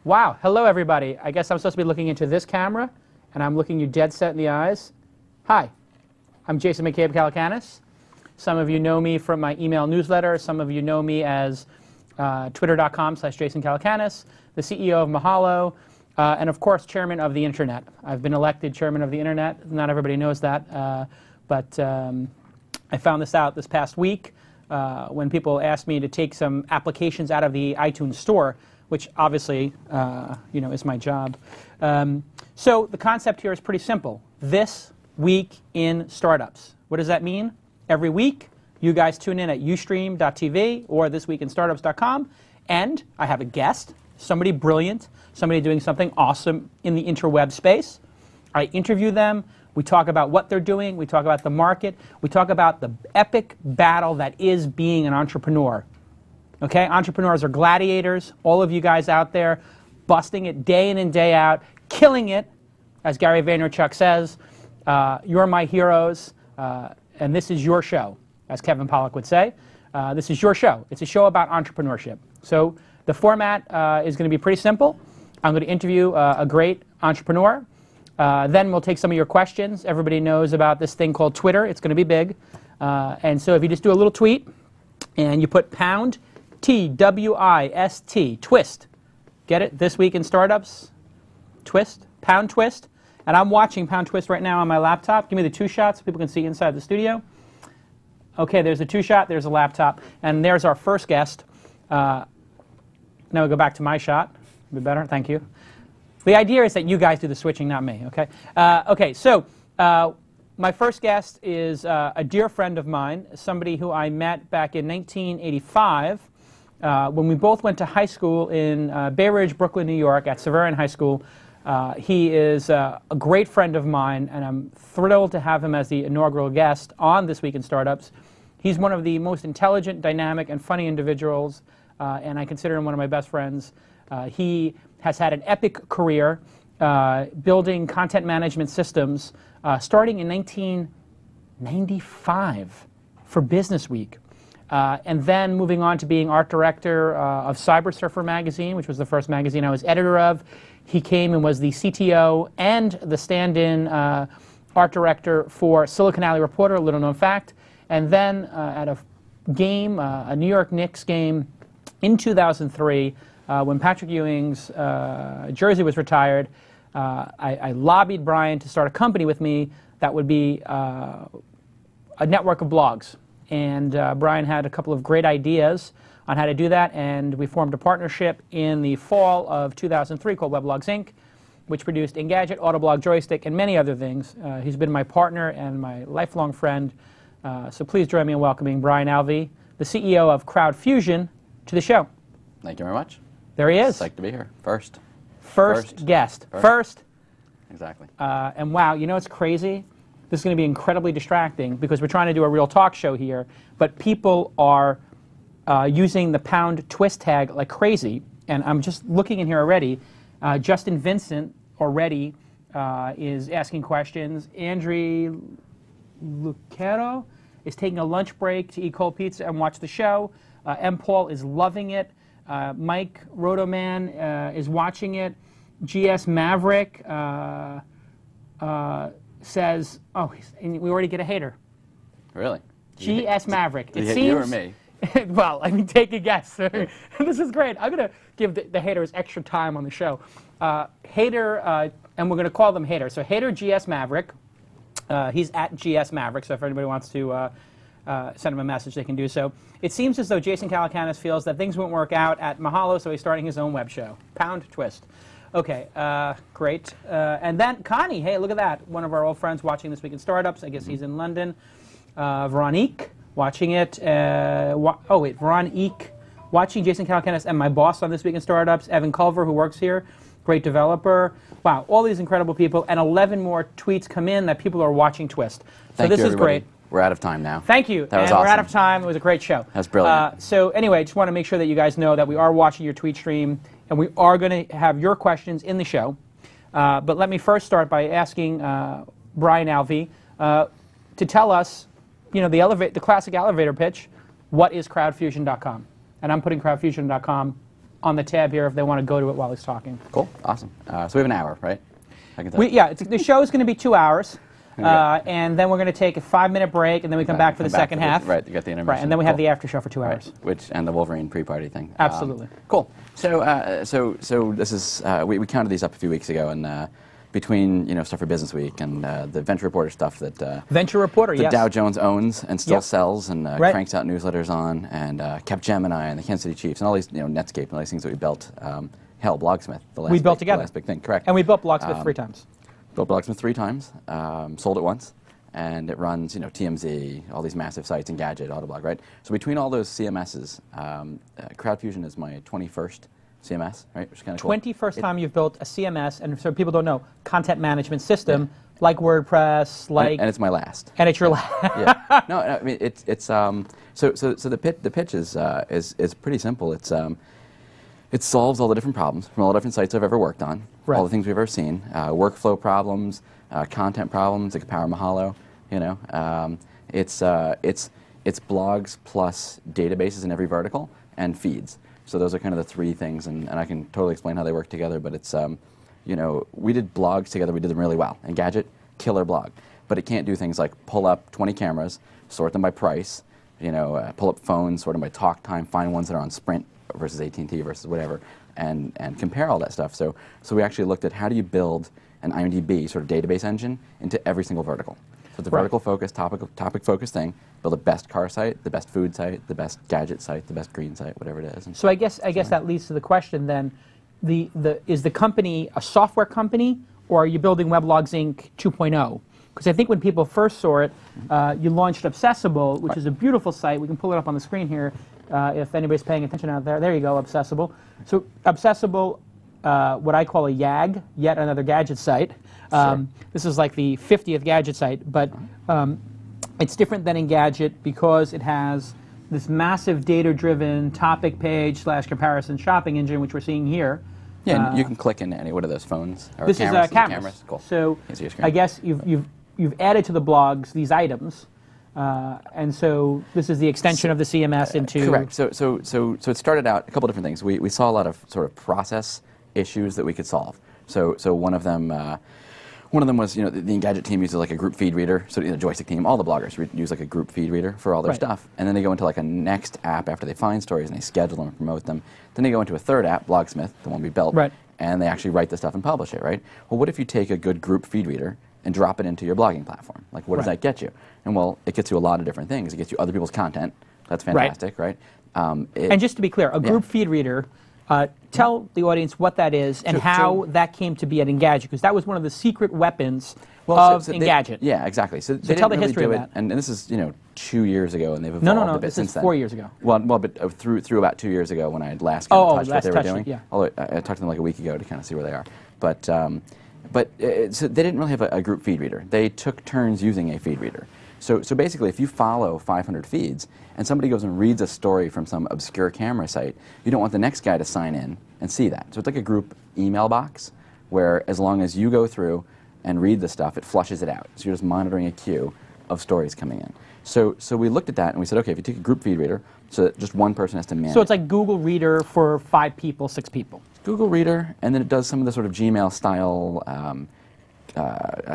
Wow, hello everybody. I guess I'm supposed to be looking into this camera, and I'm looking you dead set in the eyes. Hi, I'm Jason McCabe Calacanis. Some of you know me from my email newsletter. Some of you know me as twitter.com/Jason Calacanis, the CEO of Mahalo, and of course, chairman of the internet. I've been elected chairman of the internet. Not everybody knows that, but I found this out this past week when people asked me to take some applications out of the iTunes store, which obviously, is my job. So the concept here is pretty simple. This week in startups. What does that mean? Every week, you guys tune in at ustream.tv or thisweekinstartups.com, and I have a guest, somebody brilliant, somebody doing something awesome in the interweb space. I interview them. We talk about what they're doing. We talk about the market. We talk about the epic battle that is being an entrepreneur. Okay, entrepreneurs are gladiators. All of you guys out there, busting it day in and day out, killing it, as Gary Vaynerchuk says. You're my heroes, and this is your show, as Kevin Pollak would say. This is your show. It's a show about entrepreneurship. So the format is going to be pretty simple. I'm going to interview a great entrepreneur. Then we'll take some of your questions. Everybody knows about this thing called Twitter. It's going to be big. And so if you just do a little tweet and you put pound TWiST, TWiST. Get it? This Week in Startups, TWiST, pound TWiST. And I'm watching pound TWiST right now on my laptop. Give me the two shots so people can see inside the studio. Okay, there's a two shot, there's a laptop, and there's our first guest. Now we go back to my shot. Be better, thank you. The idea is that you guys do the switching, not me, okay? Okay, so my first guest is a dear friend of mine, somebody who I met back in 1985 when we both went to high school in Bay Ridge, Brooklyn, New York, at Severian High School. He is a great friend of mine, and I'm thrilled to have him as the inaugural guest on This Week in Startups. He's one of the most intelligent, dynamic, and funny individuals, and I consider him one of my best friends. He has had an epic career building content management systems starting in 1995 for Business Week. And then moving on to being art director of Cyber Surfer magazine, which was the first magazine I was editor of. He came and was the CTO and the stand-in art director for Silicon Alley Reporter, a little known fact. And then at a game, a New York Knicks game in 2003, when Patrick Ewing's jersey was retired, I lobbied Brian to start a company with me that would be a network of blogs. And Brian had a couple of great ideas on how to do that, and we formed a partnership in the fall of 2003 called Weblogs Inc., which produced Engadget, Autoblog, Joystick, and many other things. He's been my partner and my lifelong friend, so please join me in welcoming Brian Alvey, the CEO of CrowdFusion, to the show. Thank you very much. There he is. Psyched to be here. First Guest. First. Exactly. And wow, you know what's crazy? This is going to be incredibly distracting because we're trying to do a real talk show here, but people are using the pound TWiST tag like crazy. And I'm just looking in here already. Justin Vincent already is asking questions. Andrew Lucero is taking a lunch break to eat cold pizza and watch the show. M. Paul is loving it. Mike Rotoman is watching it. GS Maverick says, oh, and we already get a hater. Really? GS Maverick. It seems, you or me? Well, I mean, take a guess. This is great. I'm going to give the haters extra time on the show. Hater, and we're going to call them haters. So hater GS Maverick. He's at GS Maverick, so if anybody wants to send him a message, they can do so. It seems as though Jason Calacanis feels that things won't work out at Mahalo, so he's starting his own web show. Pound TWiST. Okay, great. And then Connie, hey, look at that. One of our old friends watching This Week in Startups. I guess he's in London. Veronique, watching it. Veronique, watching Jason Calacanis and my boss on This Week in Startups. Evan Culver, who works here, great developer. Wow, all these incredible people. And 11 more tweets come in that people are watching TWiST. So this is great. We're out of time now. Thank you. That was awesome. We're out of time. It was a great show. That's brilliant. So anyway, I just want to make sure that you guys know that we are watching your tweet stream, and we are going to have your questions in the show. But let me first start by asking Brian Alvey to tell us, you know, the classic elevator pitch. What is crowdfusion.com? And I'm putting crowdfusion.com on the tab here if they want to go to it while he's talking. Cool. Awesome. So we have an hour, right? I can tell. Yeah, the show is going to be 2 hours. And then we're going to take a 5-minute break, and then we come back for the second half. Right, you got the intermission. Right, and then we have the after show for 2 hours. And the Wolverine pre-party thing. Absolutely. Cool. So this is we counted these up a few weeks ago, and between stuff for Business Week and the Venture Reporter stuff that Venture Reporter, the yes, Dow Jones owns and still sells and Right. cranks out newsletters on, and Capgemini and the Kansas City Chiefs and all these Netscape and all these things that we built. Hell, Blogsmith, we built together. The last big thing, correct? And we built Blogsmith 3 times. Built Blogsmith 3 times, sold it once, and it runs, TMZ, all these massive sites, Engadget, Autoblog, right? So between all those CMSs, CrowdFusion is my 21st CMS, right? Which is kind of cool. 21st time you've built a CMS, and so people don't know, content management system, like WordPress, like... And it's my last. And it's your last. Yeah. No, I mean, it's so the pitch is pretty simple. It solves all the different problems from all the different sites I've ever worked on, Right. all the things we've ever seen, workflow problems, content problems, like Power Mahalo, it's blogs plus databases in every vertical and feeds. So those are kind of the 3 things, and I can totally explain how they work together, but it's, we did blogs together, we did them really well. Engadget, killer blog. But it can't do things like pull up 20 cameras, sort them by price, pull up phones, sort them by talk time, find ones that are on Sprint versus AT&T versus whatever, and compare all that stuff. So we actually looked at how do you build an IMDb sort of database engine into every single vertical. So it's a vertical focused, topic focused thing. Build the best car site, the best food site, the best gadget site, the best green site, whatever it is. So I guess that leads to the question then, is the company a software company, or are you building Weblogs Inc. 2.0? Because I think when people first saw it, you launched Obsessible, which is a beautiful site. We can pull it up on the screen here if anybody's paying attention out there. There you go, Obsessible. So Obsessible, what I call a YAG, yet another gadget site. This is like the 50th gadget site, but it's different than Engadget because it has this massive data-driven topic page / comparison shopping engine, which we're seeing here. Yeah, and you can click into any one of those phones. Or this cameras, is cameras. Cool. So I guess you've added to the blogs these items, and so this is the extension of the CMS into... Correct. So it started out a couple different things. We saw a lot of sort of process issues that we could solve. So one of them was, the Engadget team uses like a group feed reader. So the joystick team, all the bloggers use like a group feed reader for all their stuff. And then they go into like a next app after they find stories and they schedule them and promote them. Then they go into a third app, Blogsmith, the one we built, and they actually write the stuff and publish it, right? Well, what if you take a good group feed reader and drop it into your blogging platform? Like, what does that get you? And well, it gets you a lot of different things. It gets you other people's content. That's fantastic, right? And just to be clear, a group feed reader, tell the audience what that is and how that came to be at Engadget, because that was one of the secret weapons of Engadget. Yeah, exactly. So they tell didn't the really history do of it, that. and this is 2 years ago, and they've evolved a bit since then. This is 4 years ago. Well, but through about 2 years ago when I had last kind of touched what they were doing. Yeah. Although I talked to them like a week ago to kind of see where they are. But so they didn't really have a group feed reader. They took turns using a feed reader. So basically, if you follow 500 feeds and somebody goes and reads a story from some obscure camera site, you don't want the next guy to sign in and see that. So it's like a group email box where as long as you go through and read the stuff, it flushes it out. So you're just monitoring a queue of stories coming in. So we looked at that and we said, okay, if you take a group feed reader, so that just one person has to manage. So it's like Google Reader for 5 people, 6 people. Google Reader, and then it does some of the sort of Gmail style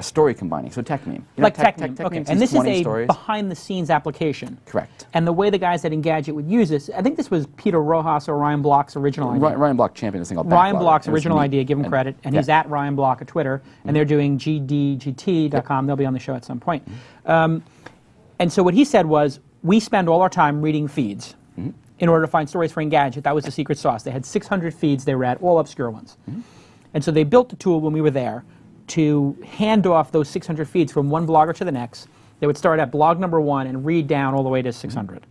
story combining. So TechMeme. Like TechMeme. Okay. And this is a stories. behind-the-scenes application. Correct. And the way the guys at Engadget would use this, I think this was Peter Rojas or Ryan Block's original idea. Ryan Block championed this thing called Ryan Backlog. Block's original idea, give him credit, and he's at Ryan Block at Twitter, and they're doing gdgt.com. They'll be on the show at some point. And so what he said was, we spend all our time reading feeds in order to find stories for Engadget. That was the secret sauce. They had 600 feeds they read, all obscure ones. And so they built the tool when we were there to hand off those 600 feeds from one blogger to the next. They would start at blog number 1 and read down all the way to 600.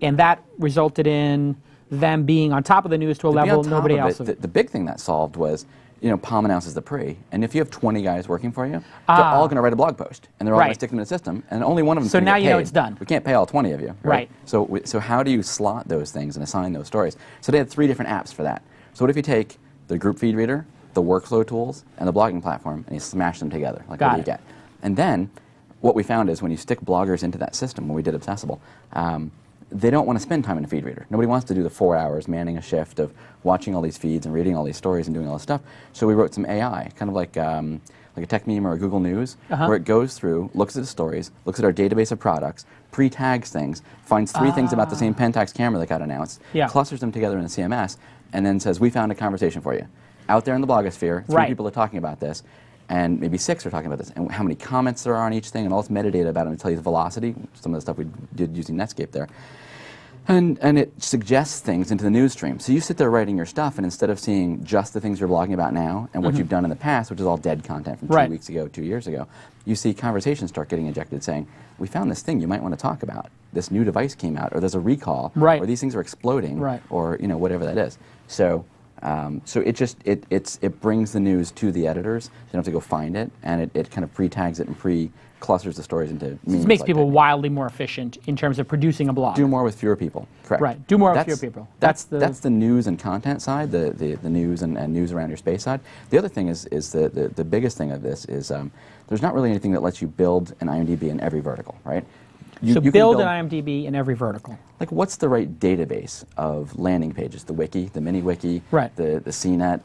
And that resulted in them being on top of the news to a level nobody else. The big thing that solved was, Palm announces the pre, and if you have 20 guys working for you, they're all going to write a blog post, and they're all going to stick them in the system, and only one of them. So now you know paid. it's done. We can't pay all 20 of you, right? So how do you slot those things and assign those stories? So they had 3 different apps for that. So what if you take the group feed reader, the workflow tools, and the blogging platform, and you smash them together? Like, what do you get? And then what we found is when you stick bloggers into that system, when we did Obsessible, they don't want to spend time in a feed reader. Nobody wants to do the 4 hours manning a shift of watching all these feeds and reading all these stories and doing all this stuff. So we wrote some AI, kind of like a tech meme or a Google News, where it goes through, looks at the stories, looks at our database of products, pre-tags things, finds 3 things about the same Pentax camera that got announced, clusters them together in a CMS, and then says, we found a conversation for you. Out there in the blogosphere, 3 people are talking about this, and maybe 6 are talking about this, and how many comments there are on each thing, and all this metadata about it, and tell you the velocity, some of the stuff we did using Netscape there. And it suggests things into the news stream. So you sit there writing your stuff, and instead of seeing just the things you're blogging about now and what you've done in the past, which is all dead content from 2 weeks ago, 2 years ago, you see conversations start getting injected saying, we found this thing you might want to talk about. This new device came out, or there's a recall, or these things are exploding, or whatever that is. So so it brings the news to the editors. You don't have to go find it, and it kind of pre-tags it and pre-clusters the stories into memes. It makes people wildly more efficient in terms of producing a blog. Do more with fewer people. Correct. Right. Do more with fewer people. That's the news and content side, the news and news around your space side. The other thing is the biggest thing of this is there's not really anything that lets you build an IMDb in every vertical, right? You build an IMDb in every vertical. Like, what's the right database of landing pages? The wiki, the mini wiki, the CNET,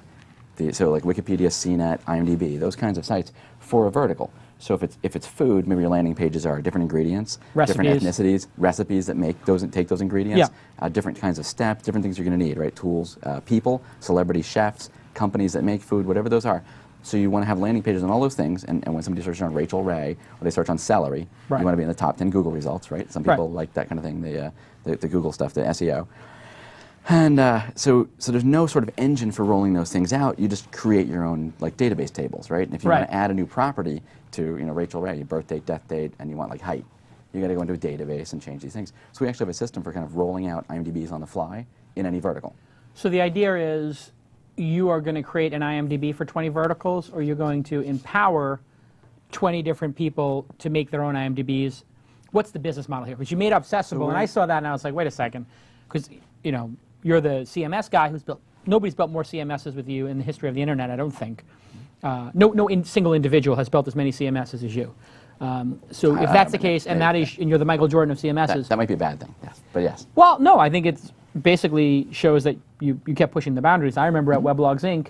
so like Wikipedia, CNET, IMDb, those kinds of sites for a vertical. So if it's food, maybe your landing pages are different ingredients, different ethnicities, recipes that take those ingredients, different kinds of steps, different things you're going to need, right? Tools, people, celebrity chefs, companies that make food, whatever those are. So you want to have landing pages on all those things, and when somebody searches on Rachel Ray, or they search on celery, you want to be in the top 10 Google results, right? Some people like that kind of thing, the Google stuff, the SEO. And so there's no sort of engine for rolling those things out. You just create your own like database tables, right? And if you want to add a new property to Rachel Ray, your birth date, death date, and you want like height, you got to go into a database and change these things. So we actually have a system for kind of rolling out IMDb's on the fly in any vertical. So the idea is you are going to create an IMDb for 20 verticals, or you're going to empower 20 different people to make their own IMDbs. What's the business model here? Because you made Obsessible, and I saw that and I was like, wait a second, because you're the CMS guy who's built. Nobody's built more CMSs with you in the history of the internet, I don't think. No single individual has built as many CMSs as you. So if that's the case, and you're the Michael Jordan of CMSs, that might be a bad thing. Yes, but yes. Well, no, I think it's basically shows that you kept pushing the boundaries. I remember at Weblogs Inc.,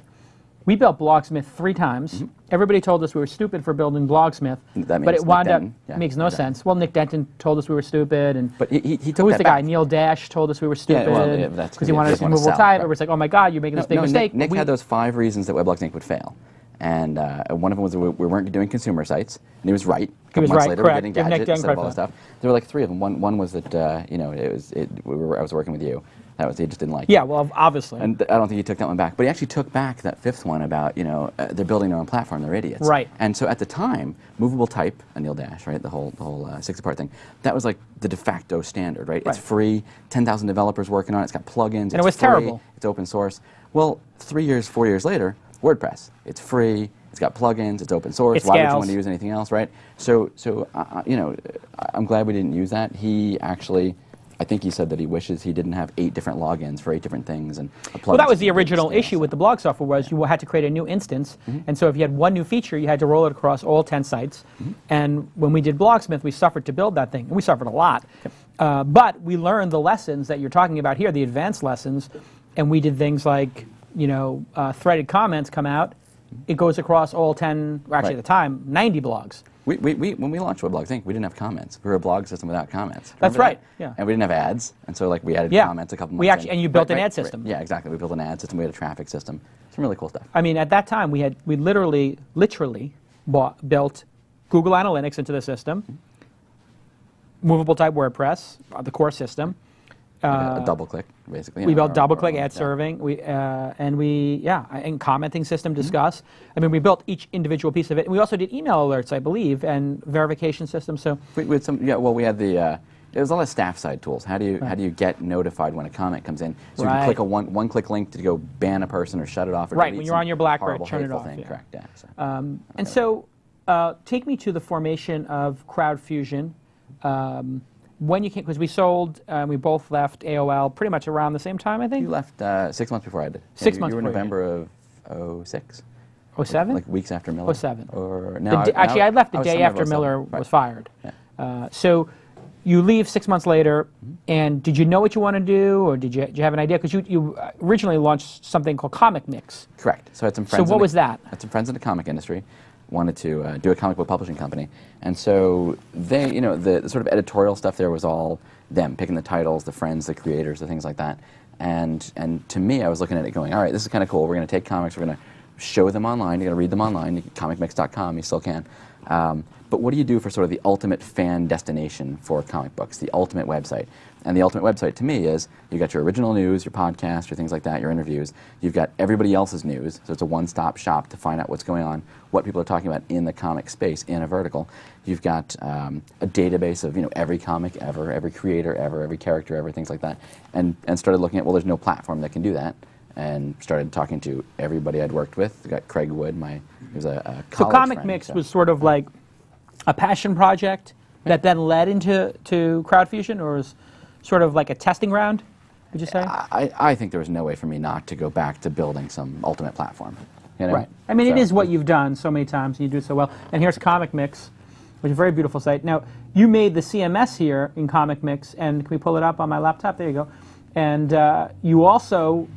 we built Blogsmith 3 times. Everybody told us we were stupid for building Blogsmith, but it wound up makes no sense. Well, Nick Denton told us we were stupid, and but he took who was the guy? Neil Dash told us we were stupid because he wanted us to move type. Everybody's like, oh my God, you're making this big mistake. Nick had those 5 reasons that Weblogs Inc. would fail. And one of them was that we weren't doing consumer sites, and he was right. A couple months later, we were getting gadgets and all that stuff. There were like 3 of them. One was that I was working with you. That was he just didn't like. Yeah, well, obviously. And I don't think he took that one back, but he actually took back that 5th one about they're building their own platform. They're idiots. Right. And so at the time, movable type, Neil Dash, right, the whole 6-part thing, that was like the de facto standard, right? It's free. 10,000 developers working on it. It's got plugins. And it was terrible. It's open source. Well, 4 years later, WordPress. It's free. It's got plugins. It's open source. Why would you want to use anything else, right? So I'm glad we didn't use that. He actually, I think he said that he wishes he didn't have 8 different logins for 8 different things and. Well, that was the original issue with the blog software was you had to create a new instance, and so if you had one new feature, you had to roll it across all 10 sites. And when we did Blogsmith, we suffered to build that thing, and we suffered a lot. But we learned the lessons that you're talking about here, the advanced lessons, and we did things like. Threaded comments come out, it goes across all 10, or actually at the time, 90 blogs. When we launched Weblogs Inc., we didn't have comments. We were a blog system without comments. That's right. Yeah. And we didn't have ads, and so like we added comments a couple months. And you built an ad system. Yeah, exactly. We built an ad system. We had a traffic system. Some really cool stuff. I mean, at that time, we literally built Google Analytics into the system, movable type WordPress, the core system. A double click, basically. We built double click ad serving. And commenting system discuss. I mean, we built each individual piece of it. And we also did email alerts, I believe, and verification system. So we had some. Yeah, well, we had the. It was a lot of staff side tools. How do you get notified when a comment comes in? So you can click a one click link to go ban a person or shut it off. Or when you're on your BlackBerry, turn it off. Thing. Correct. Yeah. And so, take me to the formation of CrowdFusion. When you came, because we sold, we both left AOL pretty much around the same time, I think. You left 6 months before I did. 6 months. You were in November of 06. 07? Like weeks after Miller. 07. Or I left the day after Miller was fired. Yeah. So you leave 6 months later, and did you know what you want to do, or did you have an idea? Because you originally launched something called Comic Mix. Correct. So I had some friends. So what was that? I had some friends in the comic industry, wanted to do a comic book publishing company, and so they, the sort of editorial stuff there was all them picking the titles, the friends, the creators, the things like that. And to me, I was looking at it going, all right, this is kind of cool. We're going to take comics, we're going to show them online. You're going to read them online. Comicmix.com, you still can. But what do you do for sort of the ultimate fan destination for comic books, the ultimate website? And the ultimate website to me is you got your original news, your podcast, your things like that, your interviews. You've got everybody else's news, so it's a one-stop shop to find out what's going on, what people are talking about in the comic space in a vertical. You've got a database of every comic ever, every creator ever, every character ever, things like that. And started looking at, well, there's no platform that can do that. And started talking to everybody I'd worked with. I got Craig Wood, he was a college So Comic friend, Mix was sort of like a passion project that then led into CrowdFusion, or was sort of like a testing ground, would you say? I think there was no way for me not to go back to building some ultimate platform. Right. I mean, it is what you've done so many times, and you do it so well. And here's Comic Mix, which is a very beautiful site. Now, you made the CMS here in Comic Mix, and can we pull it up on my laptop? There you go. And you also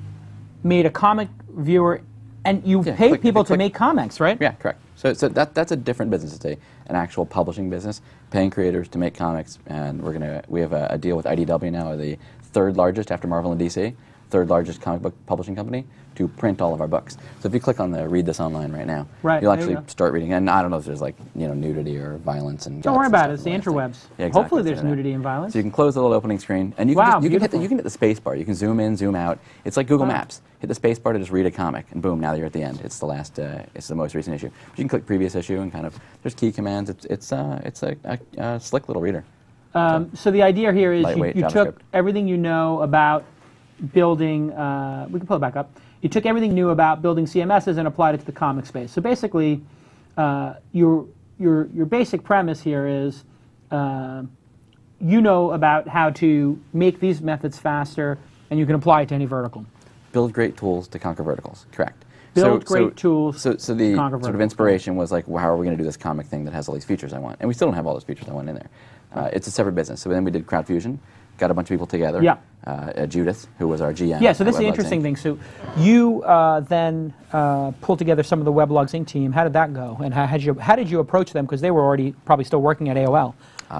made a comic viewer, and you paid people to make comics, right? Yeah, correct. So that's a different business. It's an actual publishing business, paying creators to make comics, and we have a deal with IDW now, the third largest after Marvel and DC, third largest comic book publishing company, to print all of our books. So if you click on the read this online right now, you'll actually start reading. And I don't know if there's nudity or violence and. Don't worry about it. It's the interwebs. Yeah, exactly. Hopefully there's nudity and violence. So you can close the little opening screen, and you can hit the space bar. You can zoom in, zoom out. It's like Google Maps. Hit the space bar to just read a comic, and boom, now you're at the end. It's the most recent issue. But you can click previous issue and kind of there's key commands. It's a slick little reader. So the idea here is you took everything you know about building. We can pull it back up. You took everything new about building CMSs and applied it to the comic space. So basically, your basic premise here is you know about how to make these methods faster, and you can apply it to any vertical. Build great tools to conquer verticals. Correct. Build great tools. So the sort of inspiration was like, well, how are we going to do this comic thing that has all these features I want? And we still don't have all those features I want in there. It's a separate business. So then we did CrowdFusion, got a bunch of people together. Yeah. Judith, who was our GM. Yeah. So this is the interesting thing. So you then pulled together some of the Weblogs Inc. team. How did that go? And how did you approach them? Because they were already probably still working at AOL.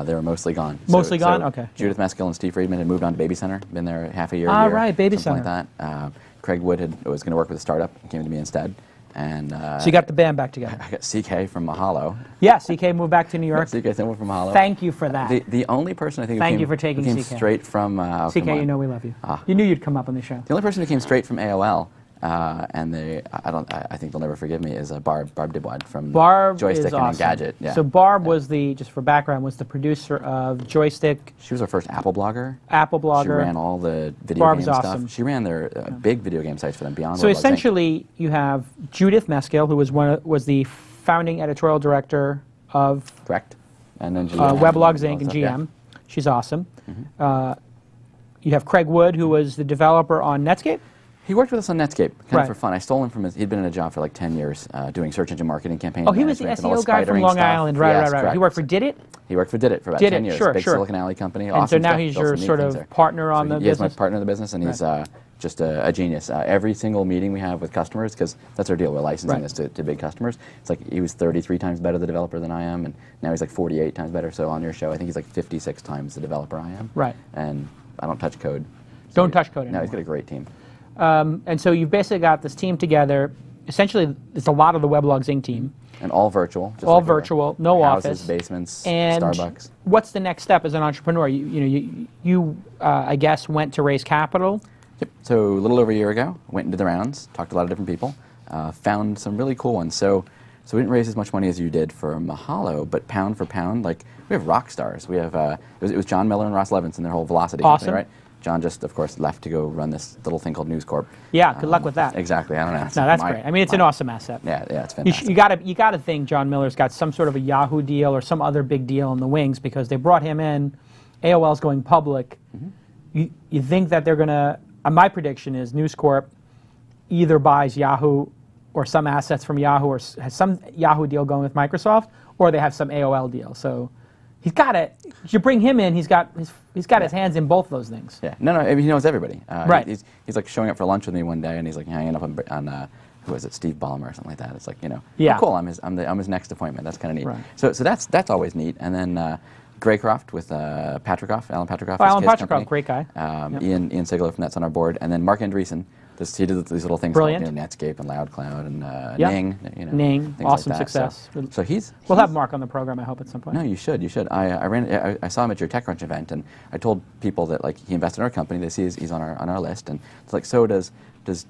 They were mostly gone. Mostly gone? Okay. Judith Maskill and Steve Friedman had moved on to Baby Center, been there half a year. Right, Baby something Center. like that. Craig Wood was going to work with a startup and came to me instead. And so you got the band back together. I got CK from Mahalo. Yeah, CK moved back to New York. CK moved from Mahalo. Thank you for that. The only person I think Thank you for taking who came CK. straight from CK, you know we love you. You knew you'd come up on the show. The only person who came straight from AOL, and I think they'll never forgive me, is Barb Dibwad from Joystick and Engadget. Yeah. So Barb was just for background, was the producer of Joystick. She was our first Apple blogger. She ran all the video game stuff. She ran their big video game sites for them beyond. So essentially, you have Judith Maskill, who was the founding editorial director of and then GM, Weblogs Inc. and GM. Yeah. She's awesome. You have Craig Wood, who was the developer on Netscape. He worked with us on Netscape, kind of for fun. I stole him from he'd been in a job for like 10 years doing search engine marketing campaigns. Oh, he was the SEO guy from Long Island, right. He worked for Did It? He worked for Did It for about 10 years. Big Silicon Alley company. And so now he's your sort of partner on the business? He is my partner in the business, and he's just a genius. Every single meeting we have with customers, because that's our deal, we're licensing this to big customers. It's like he was 33 times better the developer than I am, and now he's like 48 times better. So on your show, I think he's like 56 times the developer I am. Right. And I don't touch code. Don't touch code anymore. No, he's got a great team. And so you've basically got this team together. Essentially, it's a lot of the Weblogs Inc. team. And all virtual. All virtual, no houses, office. basements, and Starbucks. What's the next step as an entrepreneur? You I guess, went to raise capital. Yep. So a little over a year ago, went and did the rounds, talked to a lot of different people, found some really cool ones. So we didn't raise as much money as you did for Mahalo, but pound for pound, like we have rock stars. We have it was John Miller and Ross Levinson, their whole Velocity company, right? John just, of course, left to go run this little thing called News Corp. Yeah, good luck with that. Exactly. I don't know. No, that's great. I mean, it's an awesome asset. Yeah, it's fantastic. You got to think John Miller's got some sort of a Yahoo deal or some other big deal in the wings, because they brought him in. AOL's going public. You think that they're going to? My prediction is News Corp either buys Yahoo or some assets from Yahoo, or has some Yahoo deal going with Microsoft, or they have some AOL deal. So He's got it. You bring him in, he's got his hands in both those things. Yeah. No, I mean, he knows everybody. Right. He's like showing up for lunch with me one day, and he's like hanging up on who is it, Steve Ballmer or something like that. It's like, Yeah. oh, cool. I'm his next appointment. That's kind of neat. Right. So that's always neat. And then Graycroft with Alan Patrickoff. Oh, Alan his Patrickoff, company. great guy. Yep. Ian Sigler from that's on our board, and then Mark Andreessen. He did these little things Brilliant. called Netscape and LoudCloud and Yep. Ning. Ning, things awesome like that. success. So We'll have Mark on the program, I hope, at some point. No, you should. You should. I saw him at your TechCrunch event, and I told people that like he invested in our company. They see he's on our list, and it's like, so does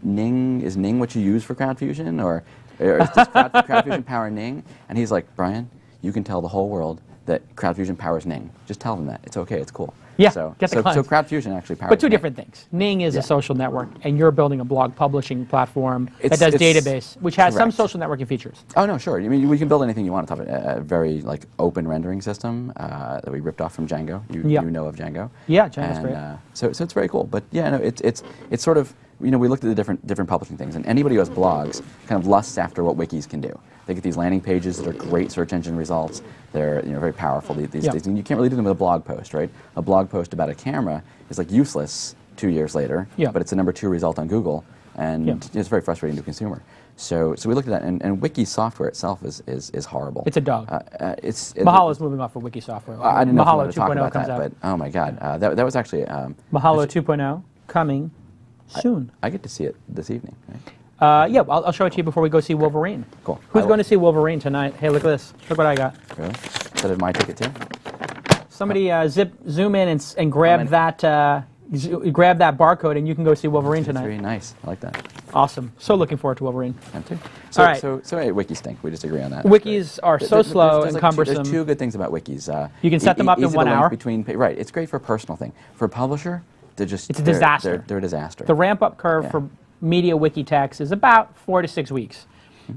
Ning? Is Ning what you use for CrowdFusion, or does CrowdFusion power Ning? And he's like, Brian, you can tell the whole world that CrowdFusion powers Ning. Just tell them that. It's okay. It's cool. Yeah, So get the clients. so CrowdFusion actually powers. But two Ning. different things. Ning is a social network, and you're building a blog publishing platform that does It's database, which has some correct. social networking features. Oh no, sure. I mean, we can build anything you want on top of it. A very like open rendering system that we ripped off from Django. You know of Django. Yeah, Django's great. So it's very cool. But yeah, no, it's sort of, we looked at the different publishing things, and anybody who has blogs kind of lusts after what wikis can do. They get these landing pages that are great search engine results. They're very powerful these days. And you can't really do them with a blog post, right? A blog post about a camera is like useless 2 years later, but it's the #2 result on Google, and it's very frustrating to a consumer. So we looked at that, and wiki software itself is horrible. It's a dog. Mahalo's Mahalo's moving off of wiki software. I didn't know if you Mahalo wanted to talk 2.0 about comes that, out. but oh my God, that was actually Mahalo 2.0 coming soon. I get to see it this evening. Right? Yeah, I'll show it to you before we go see Wolverine. Cool. Who's going to see Wolverine tonight? Hey, look at this. Look what I got. Really? Is that my ticket too? Somebody zoom in and grab that grab that barcode, and you can go see Wolverine That's tonight. very nice. I like that. Awesome. So looking forward to Wolverine. I'm too. All right. So hey, wikis stink. We just agree on that. Wikis are so slow and cumbersome. There's two good things about wikis. You can set them up in 1 hour. Right. It's great for a personal thing. For a publisher, it's a disaster. They're a disaster. The ramp-up curve for media wiki text is about 4 to 6 weeks.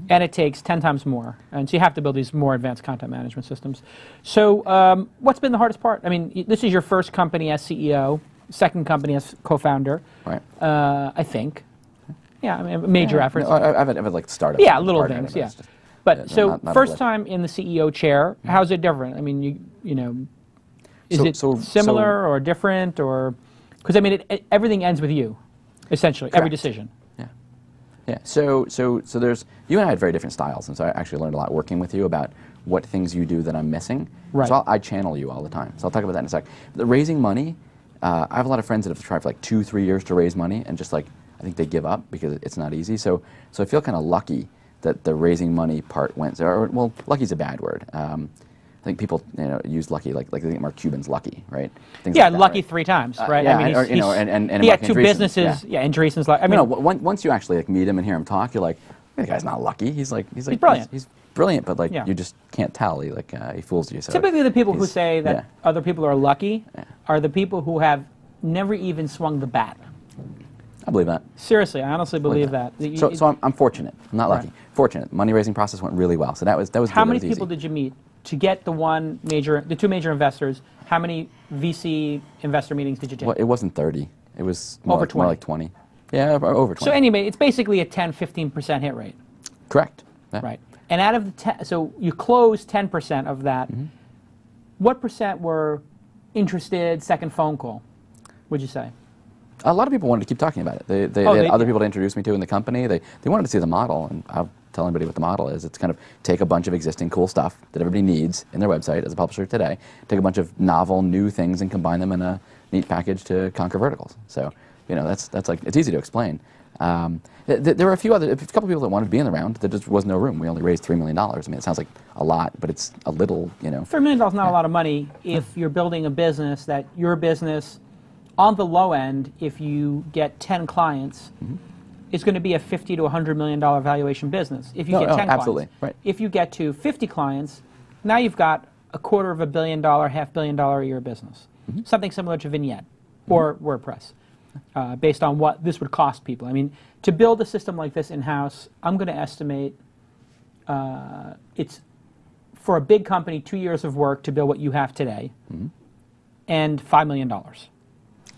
And it takes 10 times more. And so you have to build these more advanced content management systems. So what's been the hardest part? I mean, this is your first company as CEO, second company as co-founder, right? I think. Yeah, I mean, major efforts. No, I've had like startups. Yeah, little things, yeah. But so first time in the CEO chair, how's it different? I mean, you know, is it similar or different, or because I mean, everything ends with you, essentially, every decision. Yeah. So there's, you and I had very different styles, and so I actually learned a lot working with you about what things you do that I'm missing. Right. So I channel you all the time. So I'll talk about that in a sec. The raising money, I have a lot of friends that have tried for like 2-3 years to raise money, and just like, I think they give up because it's not easy. So I feel kind of lucky that the raising money part went, well, lucky's a bad word. I think people use lucky like they think Mark Cuban's lucky, right? Things yeah, like that, lucky right? 3 times, right? Yeah, I mean, and he Mark had 2 Andreessen, businesses. Yeah, Andreessen's like. I mean, once you actually like meet him and hear him talk, you're like, the guy's not lucky. He's brilliant. He's brilliant, but like you just can't tell. He fools you. So typically, the people who say that other people are lucky are the people who have never even swung the bat. I believe that. Seriously, I honestly believe that. So I'm fortunate. I'm not lucky. Fortunate. Money raising process went really well. So that was How good. many people did you meet to get the 2 major investors? How many VC investor meetings did you take? Well, it wasn't 30. It was more like 20. Yeah, over 20. So anyway, it's basically a 10-15% hit rate. Correct. Yeah. Right. And out of the 10, so you closed 10% of that. What percent were interested? Second phone call, would you say? A lot of people wanted to keep talking about it. They had other people to introduce me to in the company. They wanted to see the model, and I'll tell anybody what the model is. It's kind of take a bunch of existing cool stuff that everybody needs in their website as a publisher today, take a bunch of novel, new things and combine them in a neat package to conquer verticals. So, that's like, it's easy to explain. There were a couple people that wanted to be in the round. There just was no room. We only raised $3 million. I mean, it sounds like a lot, but it's a little, $3 million is not a lot of money if you're building a business that your business, on the low end, if you get 10 clients, it's going to be a $50 to $100 million valuation business. If you get 10 absolutely. clients, right. If you get to 50 clients, now you've got $250 million, $500 million a year business. Something similar to Vignette or WordPress, based on what this would cost people. I mean, to build a system like this in-house, I'm going to estimate it's, for a big company, 2 years of work to build what you have today, and $5 million.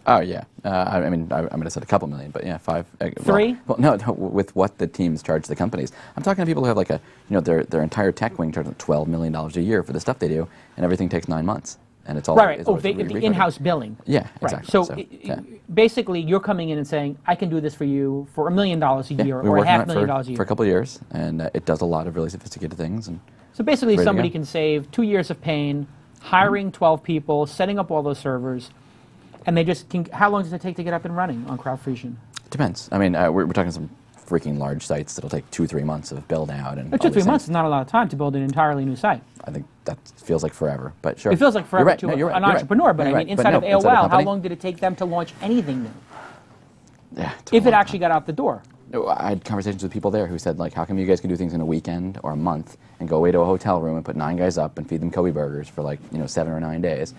Oh yeah, I mean, I might have said a couple million, but yeah, 5. Three? Well, no, with what the teams charge the companies. I'm talking to people who have like their entire tech wing charges $12 million a year for the stuff they do, and everything takes 9 months, and it's all Right. It's Oh, always the in-house billing. Yeah, Right. exactly. So, Yeah. basically, you're coming in and saying, I can do this for you for $1 million a year We're or working on it $500,000 a year. for a couple of years, and it does a lot of really sophisticated things. And So basically, ready to somebody go. can save 2 years of pain, hiring 12 people, setting up all those servers, and they just can. How long does it take to get up and running on CrowdFusion? Depends. I mean, we're talking some freaking large sites that'll take 2-3 months of build out and. 2-3 months is not a lot of time to build an entirely new site. I think that feels like forever, but sure. It feels like forever You're right. to No, you're right. an You're entrepreneur, right. but You're I mean, right. But inside no, of inside AOL, how company, long did it take them to launch anything new? Yeah. If it actually got out the door. I had conversations with people there who said, like, how come you guys can do things in a weekend or a month and go away to a hotel room and put 9 guys up and feed them Kobe burgers for like 7 or 9 days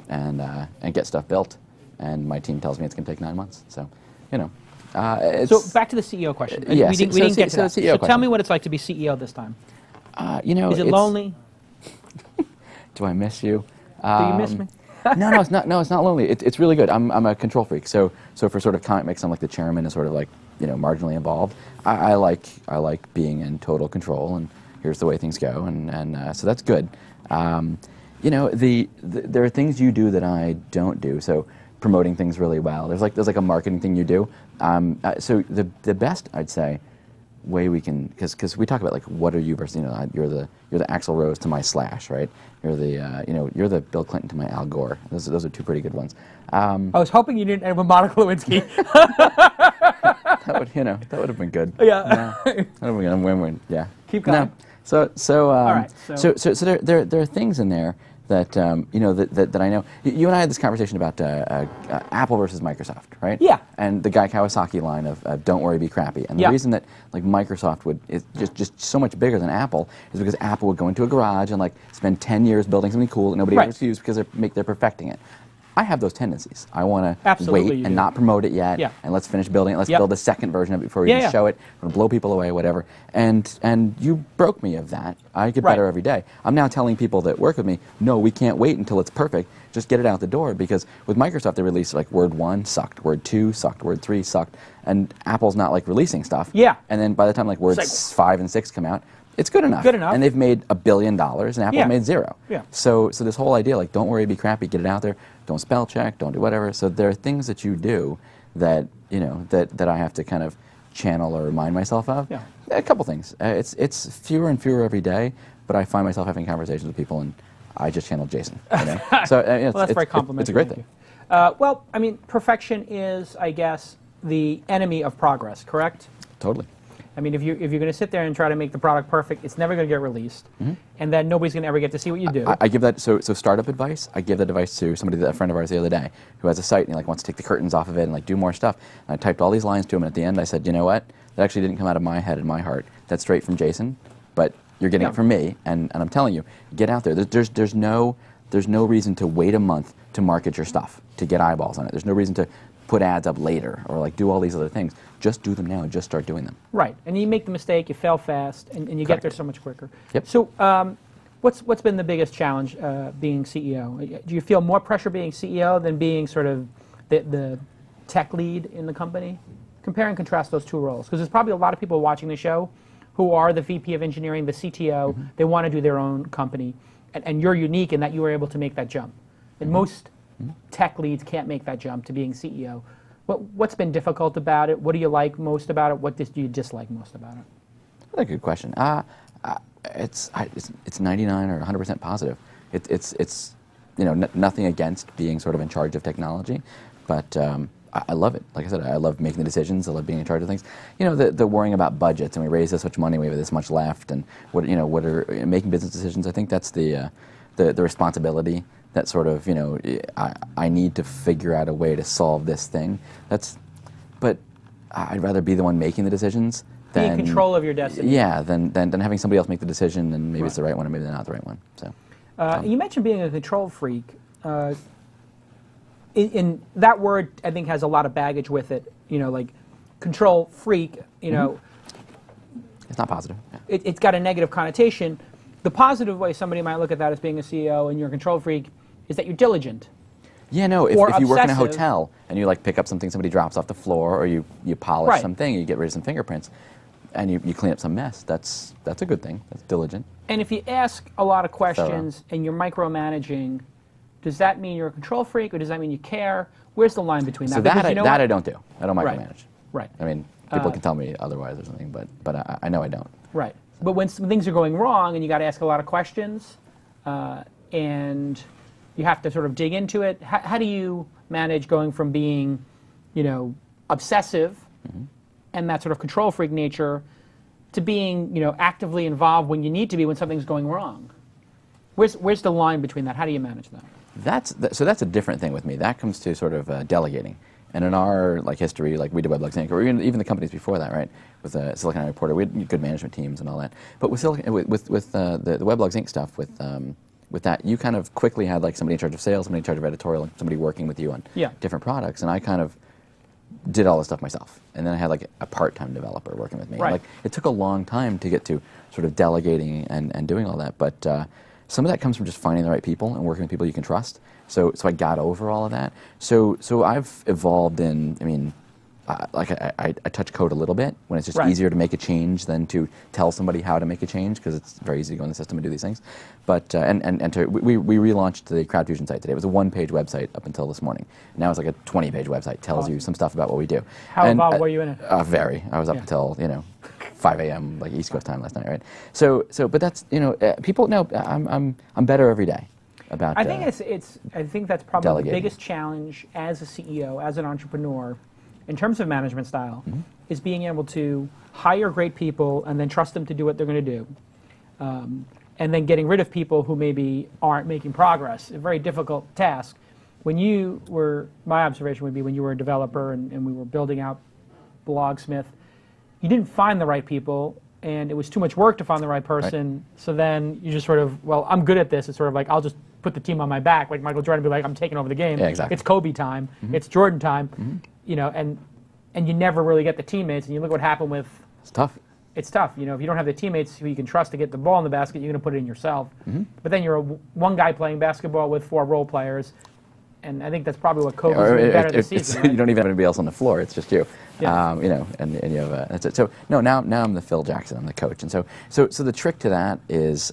and get stuff built? And my team tells me it's going to take 9 months. So, it's, So back to the CEO question. Yeah, we didn't get to that. CEO So tell question. me what it's like to be CEO this time. Is it it's- lonely? Do I miss you? Do you miss me? No, it's not. No, it's not lonely. It's really good. I'm a control freak. So for sort of comic mix, I'm like the chairman is sort of like marginally involved. I like being in total control, and here's the way things go, and so that's good. There are things you do that I don't do. So promoting things really well. There's like a marketing thing you do. So the best, I'd say, way we can, because we talk about like what are you versus you're the Axl Rose to my Slash, right? You're the you're the Bill Clinton to my Al Gore. Those are 2 pretty good ones. I was hoping you didn't end with Monica Lewinsky. That would have been good. Yeah. That would have been a win-win. Yeah. Keep going. No. So All right, so there are things in there that that I know. You and I had this conversation about Apple versus Microsoft, right? Yeah. And the Guy Kawasaki line of "Don't worry, be crappy." And the Yeah. reason that like Microsoft is just so much bigger than Apple is because Apple would go into a garage and like spend 10 years building something cool that nobody Right. ever sees because they're perfecting it. I have those tendencies. I want to Absolutely wait you and do. not promote it yet, Yeah. and let's finish building it. Let's Yep. build a second version of it before we Yeah, even yeah. show it. We're gonna blow people away, whatever. And you broke me of that. I get Right. better every day. I'm now telling people that work with me, no, we can't wait until it's perfect. Just get it out the door, because with Microsoft they released like Word 1 sucked, Word 2 sucked, Word 3 sucked, and Apple's not like releasing stuff. Yeah. And then by the time like Word like- 5 and 6 come out, it's good enough. Good enough. And they've made $1 billion, and Apple Yeah. made 0. Yeah. So this whole idea, like, don't worry, be crappy, get it out there, don't spell check, don't do whatever. So there are things that you do that that I have to kind of channel or remind myself of. Yeah. A couple things. It's fewer and fewer every day, but I find myself having conversations with people, and I just channel Jason. So Well, that's very complimentary. It's a great Thank thing. you. Well, I mean, perfection is, I guess, the enemy of progress, correct? Totally. I mean, if you're going to sit there and try to make the product perfect, it's never going to get released, and then nobody's going to ever get to see what you do. I give that, so startup advice, I give that advice to a friend of ours the other day who has a site and he like wants to take the curtains off of it and like do more stuff. And I typed all these lines to him, and at the end I said, you know what? That actually didn't come out of my head and my heart. That's straight from Jason, but you're getting it from me, and I'm telling you, get out there. There's no reason to wait a month to market your stuff, to get eyeballs on it. There's no reason to put ads up later or like do all these other things. Just do them now. Just start doing them. Right, and you make the mistake, you fail fast, and you get Correct. there so much quicker. Yep. So, what's been the biggest challenge being CEO? Do you feel more pressure being CEO than being sort of the tech lead in the company? Compare and contrast those 2 roles, because there's probably a lot of people watching the show who are the VP of engineering, the CTO. They want to do their own company, and you're unique in that you were able to make that jump. And most tech leads can't make that jump to being CEO. What's been difficult about it? What do you like most about it? What do you dislike most about it? That's a good question. It's 99 or 100% positive. It's nothing against being sort of in charge of technology, but I love it. Like I said, I love making the decisions. I love being in charge of things. The worrying about budgets, and we raise this much money, we have this much left, and what are making business decisions. I think that's the responsibility. That sort of, I need to figure out a way to solve this thing. But I'd rather be the one making the decisions Be than in control of your destiny. Yeah, than having somebody else make the decision, and maybe Right. it's the right one, or maybe they're not the right one. So. You mentioned being a control freak. In that word, I think, has a lot of baggage with it. Like control freak. It's not positive. Yeah. It's got a negative connotation. The positive way somebody might look at that as being a CEO and you're a control freak is that you're diligent. Yeah, no, or if you work in a obsessive. hotel and you like pick up something somebody drops off the floor, or you polish Right. something, you get rid of some fingerprints, and you clean up some mess, that's a good thing. That's diligent. And if you ask a lot of questions and you're micromanaging, does that mean you're a control freak, or does that mean you care? Where's the line between that? So Because that, you know that what? I don't do. I don't micromanage. Right. I mean, people can tell me otherwise or something, but I know I don't. Right. But when some things are going wrong and you got to ask a lot of questions, and you have to sort of dig into it, how do you manage going from being, obsessive and that sort of control freak nature to being, actively involved when you need to be when something's going wrong? Where's the line between that? How do you manage that? So that's a different thing with me. That comes to sort of delegating. And in our history, we did Weblogs Inc., or even the companies before that, right? With Silicon Valley Reporter, we had good management teams and all that. But with the Weblogs Inc. stuff, with that, you kind of quickly had somebody in charge of sales, somebody in charge of editorial, and somebody working with you on different products. And I kind of did all this stuff myself. And then I had a part-time developer working with me. Right. It took a long time to get to sort of delegating and doing all that. But some of that comes from just finding the right people and working with people you can trust. So I got over all of that. So I've evolved in, I touch code a little bit when it's just easier to make a change than to tell somebody how to make a change, because it's very easy to go in the system and do these things. But we relaunched the CrowdFusion site today. It was a one-page website up until this morning. Now it's like a 20-page website. Tells you some stuff about what we do. How involved were you in it? Very. I was up until 5 a.m. East Coast time last night, right? So but that's people know I'm better every day. About, I think I think that's probably delegating. the biggest challenge as a CEO, as an entrepreneur, in terms of management style, is being able to hire great people and then trust them to do what they're going to do, and then getting rid of people who maybe aren't making progress. A very difficult task. My observation would be when you were a developer and we were building out Blogsmith, you didn't find the right people, and it was too much work to find the right person. Right. So then you just sort of, I'm good at this. It's sort of I'll just put the team on my back, like Michael Jordan, be like, I'm taking over the game. Yeah, exactly. It's Kobe time. It's Jordan time. And you never really get the teammates. And you look what happened with. It's tough. It's tough. If you don't have the teammates who you can trust to get the ball in the basket, you're going to put it in yourself. But then you're one guy playing basketball with 4 role players. And I think that's probably what Kobe's doing better this season. Right? You don't even have anybody else on the floor. It's just you. Yeah. And you have that's it. So no, now I'm the Phil Jackson. I'm the coach. And so the trick to that is,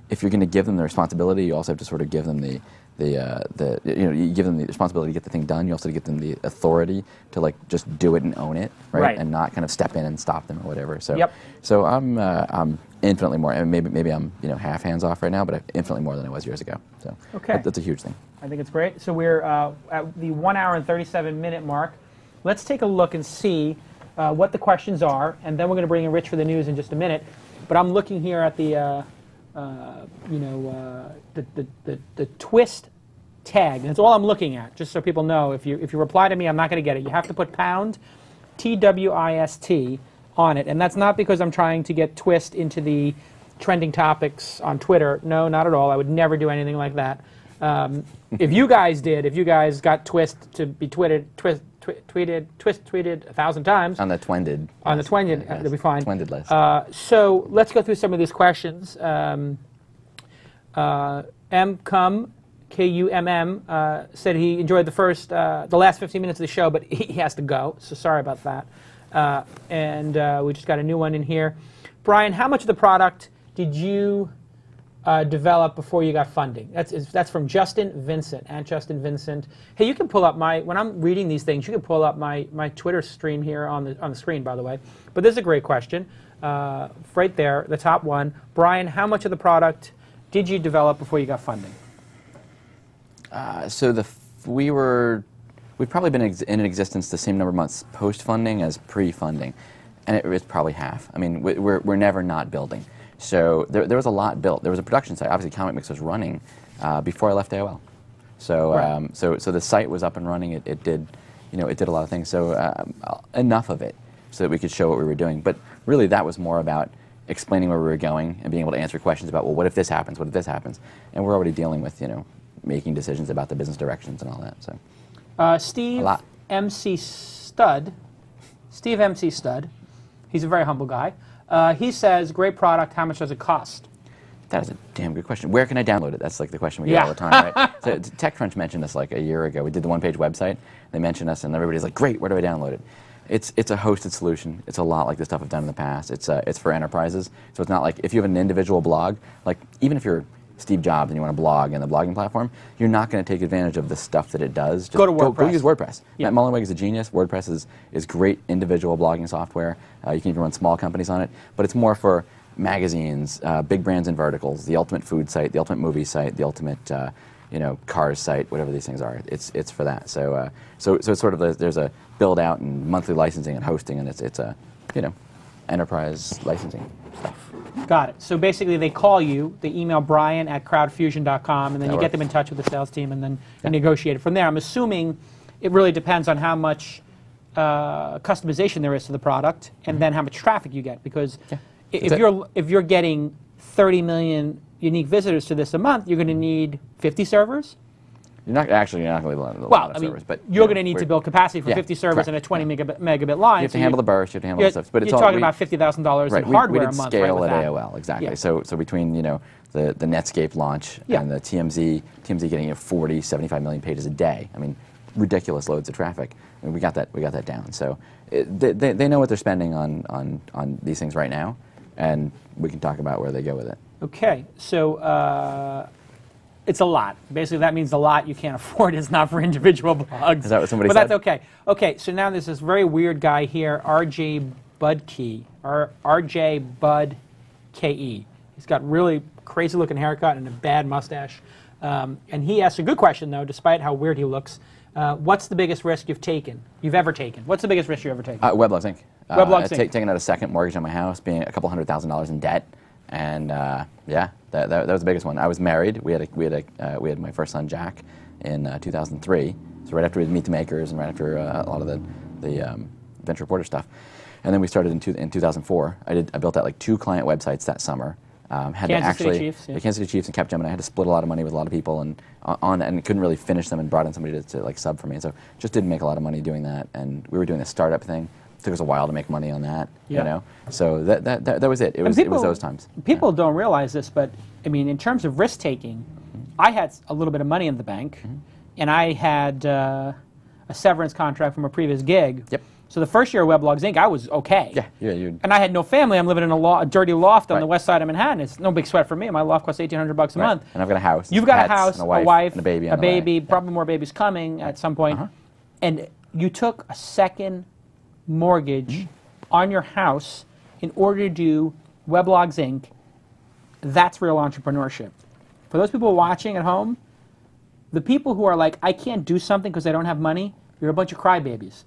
if you're going to give them the responsibility, you also have to sort of give them you give them the responsibility to get the thing done. You also give them the authority to just do it and own it, right? And not kind of step in and stop them or whatever. So I'm infinitely more, and maybe I'm half hands off right now, but infinitely more than I was years ago. So that's a huge thing. I think it's great. So we're at the 1 hour and 37-minute mark. Let's take a look and see what the questions are, and then we're going to bring in Rich for the news in just a minute. But I'm looking here at the TWiST tag. That's all I'm looking at, just so people know. If you reply to me, I'm not going to get it. You have to put pound TWiST on it, and that's not because I'm trying to get TWiST into the trending topics on Twitter. No, not at all. I would never do anything like that. If you guys got TWiST to be TWiST tweeted 1,000 times on the Twended. On the Twended, that'll be fine. Twended list. So let's go through some of these questions. KUMM said he enjoyed the last 15 minutes of the show, but he has to go. So sorry about that. And we just got a new one in here. Brian, how much of the product did you develop before you got funding? That's from Justin Vincent, at Justin Vincent. Hey, you can pull up when I'm reading these things, you can pull up my Twitter stream here on the screen, by the way. But this is a great question. Right there, the top one. Brian, how much of the product did you develop before you got funding? We've probably been in existence the same number of months post-funding as pre-funding, and it's probably half. I mean, we're never not building. So there was a lot built. There was a production site. Obviously, Comic Mix was running before I left AOL. So so the site was up and running. It did a lot of things. So enough of it so that we could show what we were doing. But really, that was more about explaining where we were going and being able to answer questions about, well, what if this happens? What if this happens? And we're already dealing with making decisions about the business directions and all that. So Steve MC Stud. He's a very humble guy. He says, great product, how much does it cost? That is a damn good question. Where can I download it? That's like the question we get all the time, right? So TechCrunch mentioned us like a year ago. We did the one-page website. They mentioned us, and everybody's like, "Great, where do I download it?" It's a hosted solution. It's a lot like the stuff I've done in the past. It's for enterprises. So it's not like if you have an individual blog, like even if you're Steve Jobs and you want to blog in the blogging platform, you're not going to take advantage of the stuff that it does. Just go to WordPress. Go use WordPress. Matt Mullenweg is a genius. WordPress is great individual blogging software. You can even run small companies on it, but it's more for magazines, big brands and verticals, the ultimate food site, the ultimate movie site, the ultimate cars site, whatever these things are. It's for that. So it's sort of there's a build out and monthly licensing and hosting, and it's a enterprise licensing stuff. Got it. So basically, they call you, they email Brian at crowdfusion.com, and then you get them in touch with the sales team, and then you negotiate it from there. I'm assuming it really depends on how much customization there is to the product, and then how much traffic you get. Because if you're getting 30 million unique visitors to this a month, you're going to need 50 servers. You're not going to be able to Well, lot of servers, but you're going to need to build capacity for 50 servers and a 20 megabit line. You have to handle the burst, you have to handle the stuff. But you're talking about $50,000 in hardware a month. We did scale at AOL, exactly. Yeah. So between the Netscape launch and the TMZ getting 40, 75 million pages a day. I mean, ridiculous loads of traffic. I mean, we got that down. So they know what they're spending on these things right now, and we can talk about where they go with it. Okay, so. It's a lot. Basically, that means a lot you can't afford. It's not for individual blogs. Is that what somebody said? But that's okay. Okay, so now there's this very weird guy here, RJ Budke, RJ Bud KE. He's got really crazy looking haircut and a bad mustache. And he asked a good question, though, despite how weird he looks. What's the biggest risk you've ever taken? What's the biggest risk you've ever taken? Weblogs Inc. Weblogs Inc. Taking out a second mortgage on my house, being a couple $100,000 in debt. And that was the biggest one. I was married. We had my first son Jack in 2003. So right after we did Meet the Makers and right after a lot of the Venture Reporter stuff, and then we started in 2004. I built out like 2 client websites that summer. Kansas City Chiefs. Yeah. The Kansas City Chiefs and Capgemini. I had to split a lot of money with a lot of people and couldn't really finish them and brought in somebody to like sub for me. And so just didn't make a lot of money doing that. And we were doing a startup thing. It took us a while to make money on that, So that was it. It was those times. People don't realize this, but I mean, in terms of risk taking, I had a little bit of money in the bank, and I had a severance contract from a previous gig. Yep. So the first year of Weblogs Inc., I was okay. Yeah. And I had no family. I'm living in a dirty loft on the west side of Manhattan. It's no big sweat for me. My loft costs $1,800 a month. And I've got a house. You've got a house, a wife, and a baby, probably more babies coming at some point. And you took a second mortgage on your house in order to do Weblogs Inc. That's real entrepreneurship. For those people watching at home, the people who are like, I can't do something because I don't have money, you're a bunch of crybabies.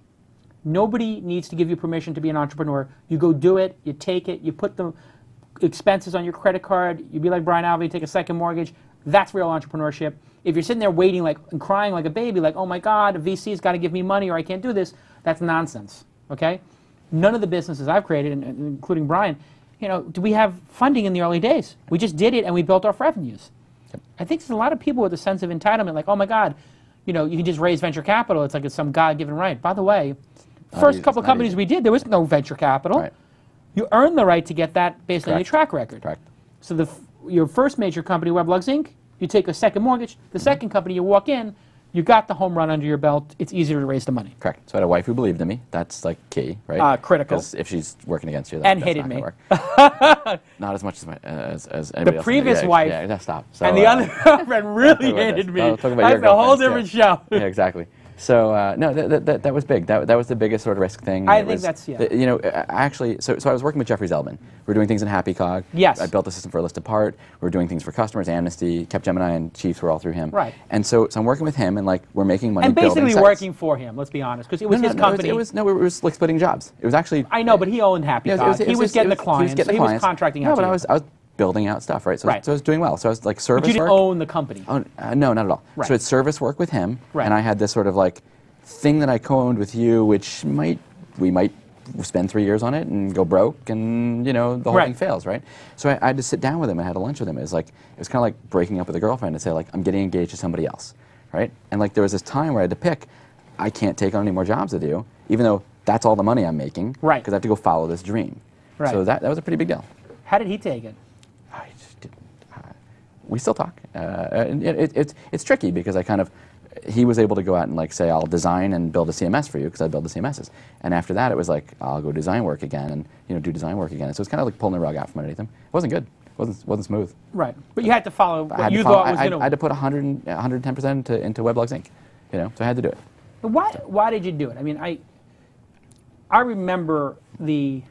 Nobody needs to give you permission to be an entrepreneur. You go do it, you take it, you put the expenses on your credit card, you be like Brian Alvey, take a second mortgage. That's real entrepreneurship. If you're sitting there waiting and crying like a baby, like, oh my God, a VC's got to give me money or I can't do this, that's nonsense. Okay? None of the businesses I've created, including Brian, do we have funding in the early days? We just did it and we built off revenues. Yep. I think there's a lot of people with a sense of entitlement, like, oh my God, you can just raise venture capital. It's like it's some God-given right. By the way, first couple of companies we did, there was no venture capital. Right. You earn the right to get that based on your track record. Correct. So your first major company, Weblogs Inc., you take a second mortgage. The second company, you walk in, you got the home run under your belt. It's easier to raise the money. Correct. So I had a wife who believed in me. That's like key, right? Critical. Because if she's working against you, that's not hated me. Work. Not as much as anybody the else. previous wife. Yeah, stop. So, and the other girlfriend really hated me. I'll talk about your That's a whole different show. Yeah, exactly. So no, that was big. That was the biggest sort of risk thing. I think that's actually. So I was working with Jeffrey Zeldman. We were doing things in Happy Cog. Yes. I built a system for a list apart. We were doing things for customers. Amnesty, Capgemini, and Chiefs were all through him. Right. And so I'm working with him, and we're making money. And basically building working for him. Let's be honest, because it was his company. It was like splitting jobs. It was actually. I know, but he owned Happy Cog. He was getting the clients. He was contracting out. No, but I was building out stuff, right? So I was doing well. So I was like service work. But you didn't own the company. Oh, no, not at all. Right. So it's service work with him, right. And I had this sort of thing that I co-owned with you, which we might spend 3 years on it and go broke, and the whole thing fails, right? So I had to sit down with him and had a lunch with him. It was kind of like breaking up with a girlfriend and say I'm getting engaged to somebody else, right? And there was this time where I had to pick. I can't take on any more jobs with you, even though that's all the money I'm making, right? Because I have to go follow this dream. Right. So that was a pretty big deal. How did he take it? I just didn't. we still talk. And it's tricky because he was able to go out and like say, I'll design and build a CMS for you because I build the CMSs. And after that, it was like, I'll go design work again and do design work again. And so it's kind of like pulling the rug out from underneath him. It wasn't good. It wasn't smooth. Right. But you had to follow what you thought was going to... I had to put 110% into Weblogs Inc. So I had to do it. But why did you do it? I mean, I remember the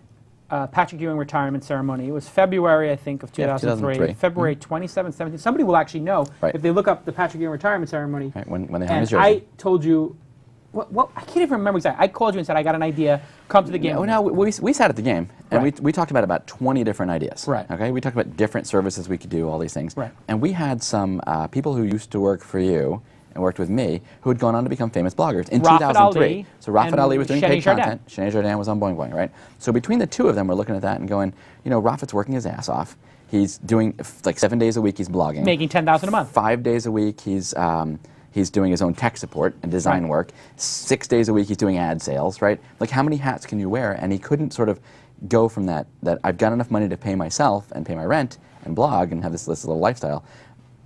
Patrick Ewing retirement ceremony. It was February, I think, of 2003. 2003. February 27th, 17th. Somebody will actually know right. if they look up the Patrick Ewing retirement ceremony. Right, when they hung his jersey. jersey. I told you, I can't even remember exactly. I called you and said, I got an idea. Come to the game. No, we sat at the game, and right. we talked about 20 different ideas. Right. Okay. We talked about different services we could do, all these things. Right. And we had some people who used to work for you and worked with me who had gone on to become famous bloggers in 2003. So Rafat Ali was doing paid content. Shani Jordan was on Boing Boing, right? So between the two of them, we're looking at that and going, Rafat's working his ass off. He's doing like 7 days a week. He's blogging, making $10,000 a month. 5 days a week. He's doing his own tech support and design right. work. 6 days a week he's doing ad sales, right? Like how many hats can you wear? And he couldn't sort of go from that I've got enough money to pay myself and pay my rent and blog and have this little lifestyle,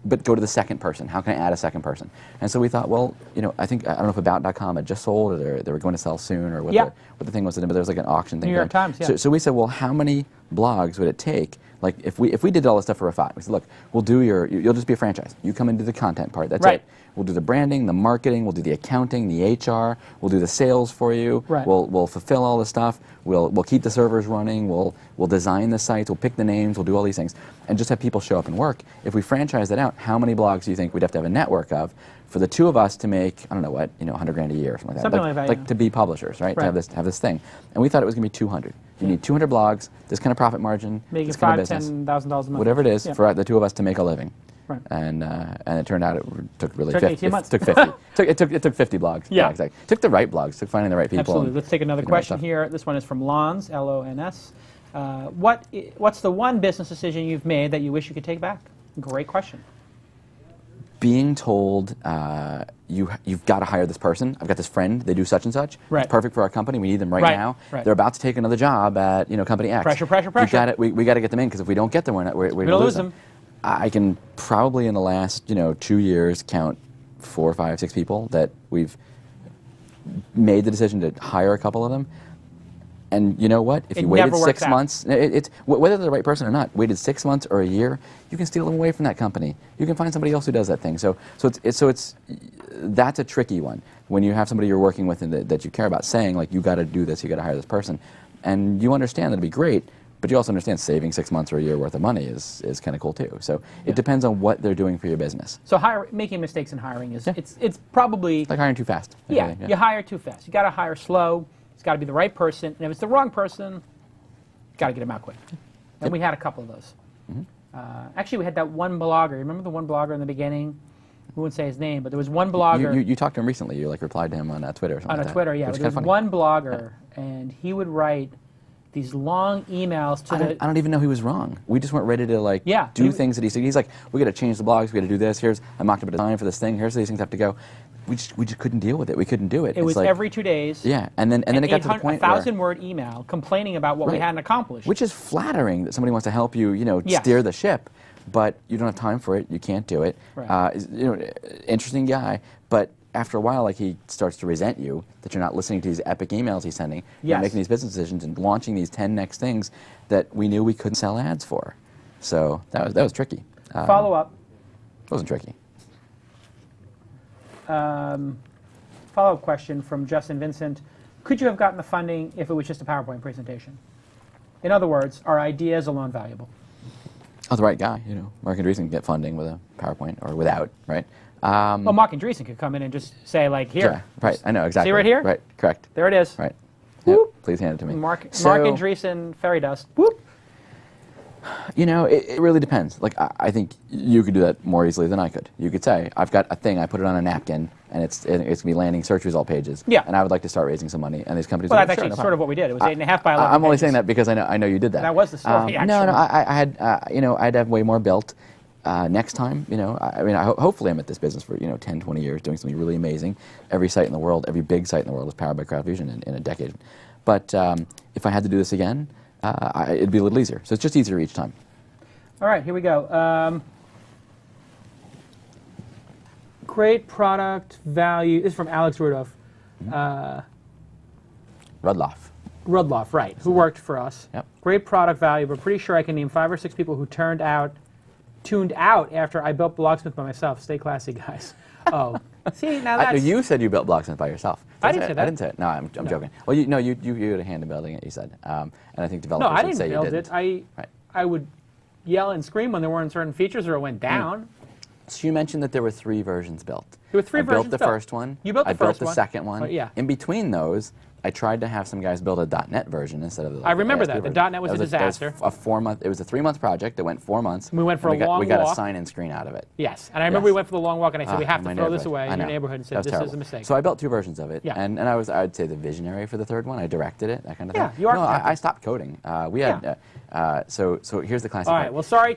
but go to the second person. How can I add a second person? And so we thought, well, I don't know if About.com had just sold or they were going to sell soon or what the thing was, but there was like an auction thing. New York Times, yeah. So we said, well, how many blogs would it take? Like if we did all this stuff for Rafat, we said, look, we'll do you'll just be a franchise. You come and do the content part. That's right. it. We'll do the branding, the marketing, we'll do the accounting, the HR, we'll do the sales for you. Right. We'll fulfill all the stuff. We'll keep the servers running. We'll design the sites. We'll pick the names. We'll do all these things, and just have people show up and work. If we franchise that out, how many blogs do you think we'd have to have a network of for the two of us to make? I don't know what, $100,000 a year or something like that. Something like that. Like to be publishers, right? To have this thing, and we thought it was going to be 200. You need 200 blogs, this kind of profit margin, making this kind of $5,000 to $10,000 a month, whatever it is for the two of us to make a living. Right. And it turned out it took really 18 months. It took 50. it took 50 blogs. Yeah. Exactly. Took the right blogs. Took finding the right people. Absolutely. Let's take another question here. This one is from Lons, Lons. What's the one business decision you've made that you wish you could take back? Great question. Being told you've got to hire this person. I've got this friend. They do such and such. Right. It's perfect for our company. We need them right now. Right. They're about to take another job at company X. Pressure. We got to get them in because if we don't get them, we're going to lose them. I can probably in the last 2 years count 4, 5, 6 people that we've made the decision to hire a couple of them. And you know what? If you waited 6 months, it's whether they're the right person or not, waited 6 months or a year, you can steal them away from that company. You can find somebody else who does that thing. So that's a tricky one when you have somebody you're working with and that you care about saying like you got to do this, you got to hire this person, and you understand that it'd be great. But you also understand saving 6 months or a year worth of money is kind of cool too. So it depends on what they're doing for your business. So making mistakes in hiring is it's probably like hiring too fast. Yeah, you hire too fast. You got to hire slow. It's got to be the right person. And if it's the wrong person, you got to get them out quick. And we had a couple of those. Mm-hmm. Actually, we had that one blogger. Remember the one blogger in the beginning? We wouldn't say his name, but there was one blogger. You talked to him recently. You replied to him on Twitter or something. On Twitter, yeah. There was one blogger, and he would write these long emails to I don't even know he was wrong. We just weren't ready to do things that he said. He's like, we got to change the blogs. We got to do this. I mocked up a design for this thing. Here's how these things have to go. We just couldn't deal with it. We couldn't do it. It was every 2 days. Yeah, and then it got to the point where 1,000-word email complaining about what we hadn't accomplished. Which is flattering that somebody wants to help you, steer the ship, but you don't have time for it. You can't do it. Right. Interesting guy, but after a while, he starts to resent you that you're not listening to these epic emails he's sending. You're making these business decisions and launching these 10 next things that we knew we couldn't sell ads for. So that was tricky. Follow up. It wasn't tricky. Follow-up question from Justin Vincent. Could you have gotten the funding if it was just a PowerPoint presentation? In other words, are ideas alone valuable? Oh, the right guy. Mark Andreessen can get funding with a PowerPoint or without, right? Well, Mark Andreessen could come in and just say, here. Yeah, right. I know, exactly. See right here? Right, correct. There it is. Right. Yep, please hand it to me. Mark Andreessen, fairy dust. Whoop. It really depends. I think you could do that more easily than I could. You could say, I've got a thing, I put it on a napkin, and it's going to be landing search result pages. Yeah. And I would like to start raising some money. And these companies. Well, that's actually sort of what we did. It was 8.5 by 11 I'm only pages. saying that because I know you did that. That was the story. Actually. No, I had I'd have way more built. Next time, hopefully I'm at this business for 10, 20 years doing something really amazing. Every site in the world, every big site in the world is powered by CrowdFusion in a decade. But if I had to do this again, it'd be a little easier. So it's just easier each time. All right, here we go. Great product value. This is from Alex Rudolph. Rudloff, right, who worked for us. Yep. Great product value, but pretty sure I can name 5 or 6 people who tuned out after I built Blocksmith by myself. Stay classy, guys. Oh, see, now that's... You said you built Blocksmith by yourself. I didn't say that. I didn't say it. No, I'm joking. Well, you had a hand in building it, you said. And I think developers No, I would didn't say build you didn't. it. I would yell and scream when there weren't certain features or it went down. So you mentioned that there were 3 versions built. There were 3 versions built the first one. You built the first one. I built the second one. Yeah. In between those, I tried to have some guys build a .NET version instead of the I remember ASP that. version. The .NET was a disaster. It was a 3-month project that went 4 months. We went for a long walk. We got a sign-in screen out of it. Yes, and I remember we went for the long walk, and I said we have to throw this away in your neighborhood, and said this is a mistake. So I built 2 versions of it, Yeah. and I'd say the visionary for the third one. I directed it, that kind of thing. Yeah, you are. No, I stopped coding. We had so here's the classic. All right. Well, sorry.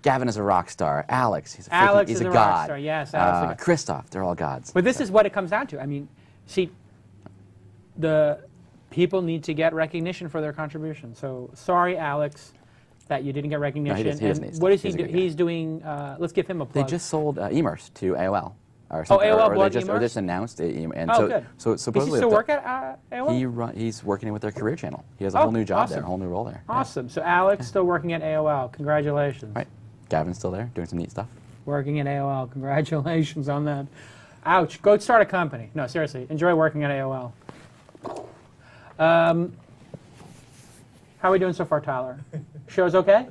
Gavin is a rock star. Alex, he's a Alex he's is a a god. rock star. Yes, Alex is a god. Christoph, they're all gods. But this is what it comes down to. I mean, see, the people need to get recognition for their contribution. So sorry, Alex, that you didn't get recognition. No, he doesn't need what is stuff. he do? He's doing. Let's give him a plug. They just sold Emerse to AOL. Or AOL or bought they Emerse? just announced it. And good. So Does he supposedly still work at AOL? he's working with their career channel. He has a whole new job there, a whole new role there. Awesome. So Alex still working at AOL. Congratulations. Right. Gavin's still there, doing some neat stuff. Working at AOL. Congratulations on that. Ouch. Go start a company. No, seriously. Enjoy working at AOL. How are we doing so far, Tyler? Show's okay?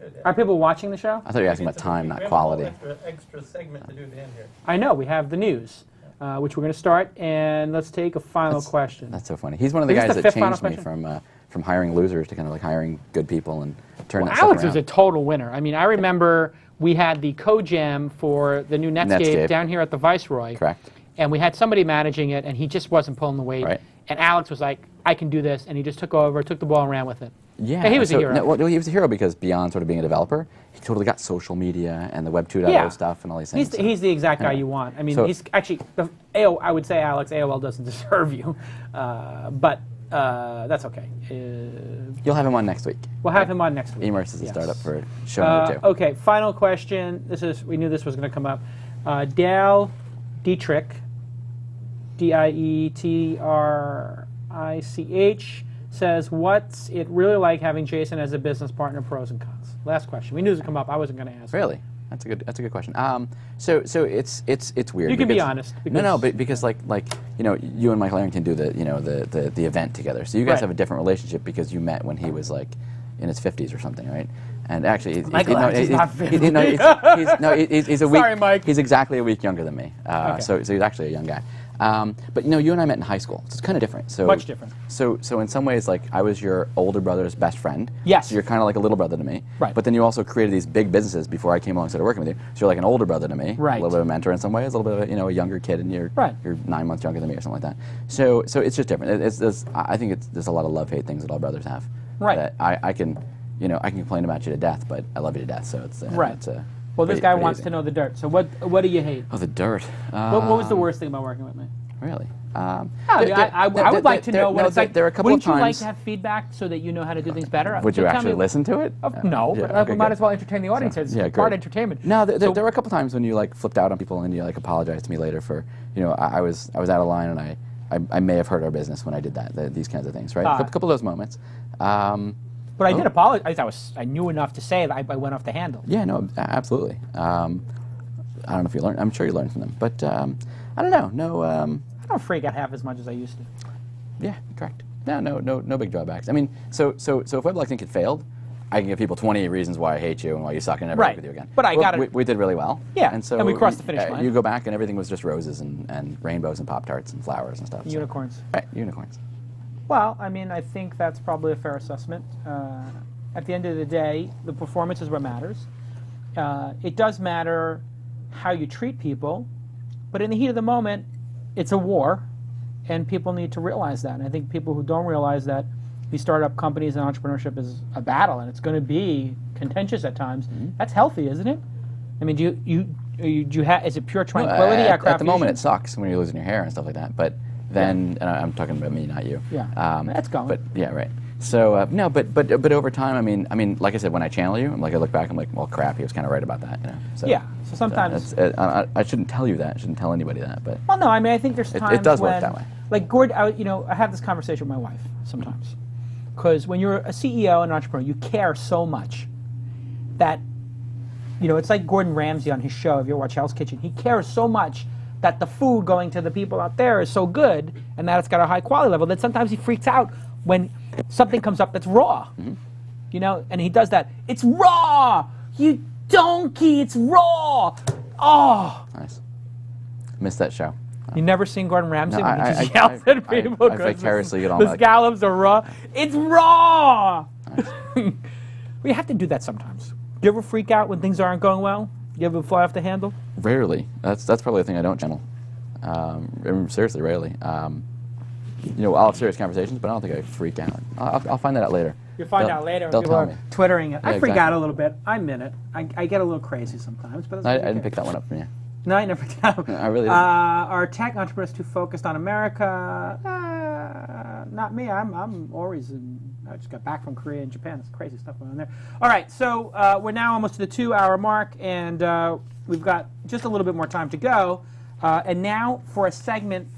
Good, yeah. Are people watching the show? I thought you were asking about time, not quality. Extra segment to do at the end here. I know. We have the news, which we're going to start, and let's take a final question. That's so funny. He's one of the Is this guys the that fifth final changed me question? from hiring losers to kind of like hiring good people and turning that Alex stuff was around. a total winner. I mean, I remember we had the co-jam for the new Netscape down here at the Viceroy. Correct. And we had somebody managing it, and he just wasn't pulling the weight. Right. And Alex was like, I can do this, and he just took over, took the ball, and ran with it. Yeah, and he was a hero. No, well, he was a hero because beyond sort of being a developer, he totally got social media and the Web 2.0 stuff and all these things. He's the exact guy you want. I mean, he's actually, I would say, Alex, AOL doesn't deserve you, but that's okay. You'll have him on next week. We'll have him on next week. Emerse is a startup for show number 2. Okay, final question. We knew this was going to come up. Dale Dietrich, Dietrich, says, what's it really like having Jason as a business partner, pros and cons? Last question. We knew this would come up. I wasn't going to ask. Really? That's a good question. So it's weird. You can be honest. Because like you and Michael Arrington do the event together. So you guys have a different relationship because you met when he was like in his 50s or something, right? And actually, he's not 50. He's a week. Sorry, Mike. He's exactly a week younger than me. So he's actually a young guy. But you and I met in high school, so it's kind of different. So much different. So in some ways, like I was your older brother's best friend. Yes. So you're kind of like a little brother to me. Right. But then you also created these big businesses before I came along and started working with you. So you're like an older brother to me. Right. A little bit of a mentor in some ways, a little bit of a younger kid, and you're 9 months younger than me or something like that. So it's just different. I think there's a lot of love-hate things that all brothers have. Right. That I can complain about you to death, but I love you to death. So it's right. It's well, this guy wants to know the dirt. So what do you hate? Oh, the dirt. What was the worst thing about working with me? Really? I would like to know what it's like. There are a couple Wouldn't of times. You like to have feedback so that you know how to do things better? Would you actually listen to it? No, but we might as well entertain the audience. It's part entertainment. No, there were a couple of times when you like flipped out on people and you like apologized to me later for I was out of line and I may have hurt our business when I did that. These kinds of things, right? A couple of those moments. But I did apologize. I knew enough to say that I went off the handle. Yeah, no, absolutely. I don't know if you learned. I'm sure you learned from them, but I don't know. No. I don't freak out half as much as I used to. Yeah, correct. No big drawbacks. I mean, so if WebLock had failed, I can give people 20 reasons why I hate you and why you suck and never work with you again. But I got it. We did really well. Yeah, and we crossed the finish line. You go back and everything was just roses and rainbows and Pop-Tarts and flowers and stuff. Unicorns. Right, unicorns. Well, I mean, I think that's probably a fair assessment. At the end of the day, the performance is what matters. It does matter how you treat people, but in the heat of the moment, it's a war, and people need to realize that. And I think people who don't realize that these startup companies and entrepreneurship is a battle, and it's going to be contentious at times. That's healthy, isn't it? I mean, is it pure tranquility at Craft At the moment, it sucks when you're losing your hair and stuff like that. But then, and I'm talking about me, not you. Yeah, that's going. But yeah, right. So no, but over time, I mean, like I said, when I channel you, I look back, I'm like, well, crap, he was kind of right about that, you know. So, Yeah. So sometimes. I shouldn't tell you that. I shouldn't tell anybody that, but. Well, no. I mean, I think there's times it does when, work that way. Like Gordon, I have this conversation with my wife sometimes, because when you're a CEO and an entrepreneur, you care so much that, it's like Gordon Ramsay on his show. If you watch Hell's Kitchen, he cares so much that the food going to the people out there is so good and that it's got a high quality level that sometimes he freaks out when something comes up that's raw. Mm-hmm. And he does that. It's raw! You donkey, it's raw! Oh! Nice. Missed that show. You never seen Gordon Ramsay No, when he just yells at people I vicariously get on the that. scallops are raw. It's raw! Nice. We have to do that sometimes. You ever freak out when things aren't going well? You ever fly off the handle? Rarely. That's probably the thing I don't channel. Seriously, rarely. I'll have serious conversations, but I don't think I freak out. I'll find that out later. You'll find out later when they'll people tell are me. twittering it. I freak exactly. out a little bit. I admit it. I get a little crazy sometimes. But I didn't pick that one up from you. No, I never did. I really didn't. Are tech entrepreneurs too focused on America? Not me. I'm always I just got back from Korea and Japan. There's crazy stuff going on there. All right, so we're now almost to the 2-hour mark, and we've got just a little bit more time to go. And now for a segment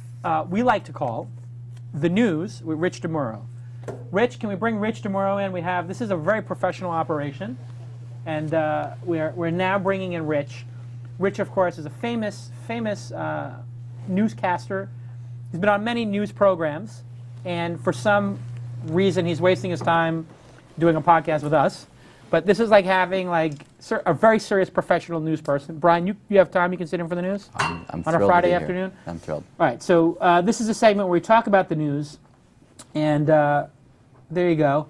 we like to call The News with Rich DeMuro. Rich, can we bring Rich DeMuro in? This is a very professional operation, and we're now bringing in Rich. Rich, of course, is a famous newscaster. He's been on many news programs, and for some reason, he's wasting his time doing a podcast with us. But this is like having a very serious professional news person. Brian, you have time? You can sit in for the news I'm on thrilled a Friday to be afternoon. Here. I'm thrilled. All right, so this is a segment where we talk about the news, and there you go.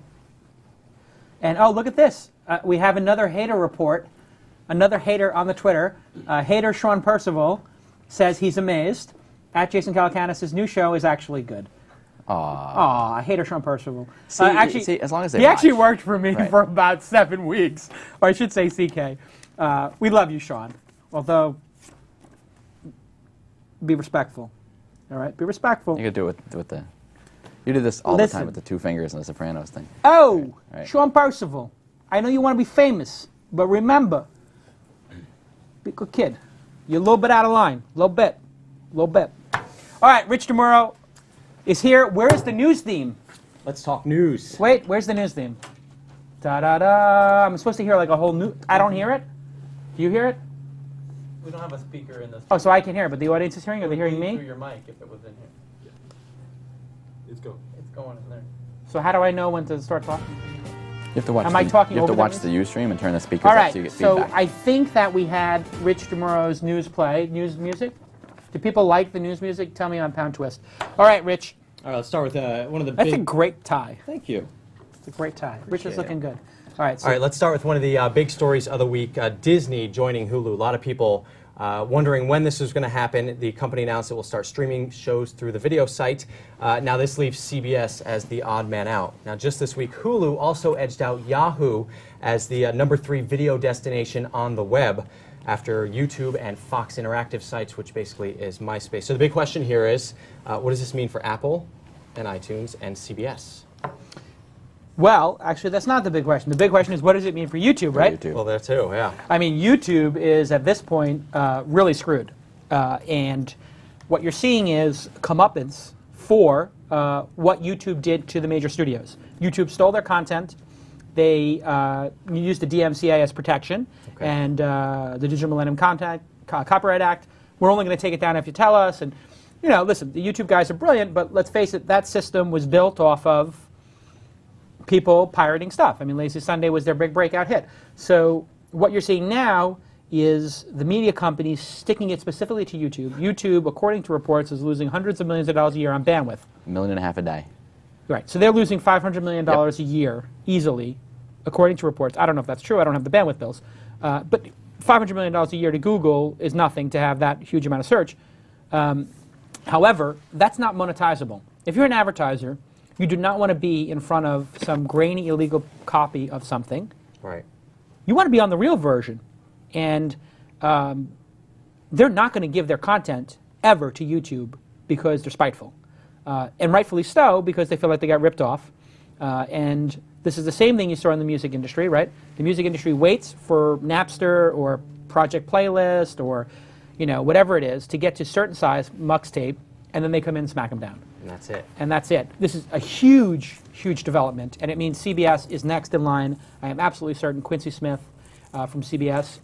And oh, look at this! We have another hater report. Another hater on the Twitter. Hater Sean Percival says he's amazed. At Jason Calacanis' new show is actually good. Aw, hater Sean Percival. See, as long as they he watch. actually worked for me Right. for about 7 weeks. Or I should say CK. We love you, Sean. Although, be respectful. All right? Be respectful. You could do it with the. You do this all the time with the 2 fingers and the Sopranos thing. Oh, Right. Sean Percival. I know you want to be famous, but remember, be a good kid. You're a little bit out of line. A little bit. All right, Rich DeMuro is here. Where is the news theme? Let's talk news. Wait, where's the news theme? Da-da-da. I'm supposed to hear like a whole new... I don't hear it? Do you hear it? We don't have a speaker in this. Oh, so I can hear it, but the audience is hearing it? Are they hearing Through me? your mic if it was in here. Let's go. It's going in there. So how do I know when to start talking? You have to watch. Am I talking You have to over watch the the Ustream and turn the speakers All up right, so you get so feedback. I think that we had Rich DeMuro's news music. Do people like the news music? Tell me on Pound Twist. All right, Rich. All right, let's start with one of the That's big... a great tie. Thank you. It's a great tie. Rich is Appreciate looking good. All right. So All right, let's start with one of the big stories of the week, Disney joining Hulu. A lot of people wondering when this was going to happen. The company announced it will start streaming shows through the video site. Now this leaves CBS as the odd man out. Now just this week, Hulu also edged out Yahoo as the #3 video destination on the web after YouTube and Fox Interactive sites, which basically is MySpace. So the big question here is, what does this mean for Apple and iTunes and CBS? well, actually, that's not the big question. The big question is, what does it mean for YouTube, right? YouTube. Well, there too, yeah. I mean, YouTube is, at this point, really screwed. And what you're seeing is comeuppance for what YouTube did to the major studios. YouTube stole their content. They used the DMCA as protection, and the Digital Millennium Copyright Act. We're only going to take it down if you tell us. And, listen, the YouTube guys are brilliant, but let's face it, that system was built off of people pirating stuff. I mean, Lazy Sunday was their big breakout hit. So what you're seeing now is the media companies sticking it specifically to YouTube. YouTube, according to reports, is losing hundreds of millions of dollars a year on bandwidth. $1.5 million a day. Right. So they're losing $500 million a year easily, according to reports. I don't know if that's true. I don't have the bandwidth bills. But $500 million a year to Google is nothing to have that huge amount of search. However, that's not monetizable. If you're an advertiser, you do not want to be in front of some grainy illegal copy of something. Right. You want to be on the real version. And they're not going to give their content ever to YouTube because they're spiteful. And rightfully so, because they feel like they got ripped off. And this is the same thing you saw in the music industry, right? The music industry waits for Napster or Project Playlist or whatever it is to get to certain size mux tape, and then they come in and smack them down. And that's it. And that's it. This is a huge, huge development, and it means CBS is next in line. I am absolutely certain Quincy Smith from CBS,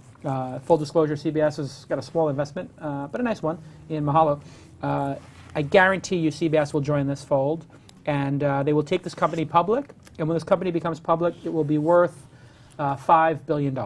full disclosure, CBS has got a small investment, but a nice one in Mahalo. I guarantee you CBS will join this fold, and they will take this company public, and when this company becomes public, it will be worth $5 billion.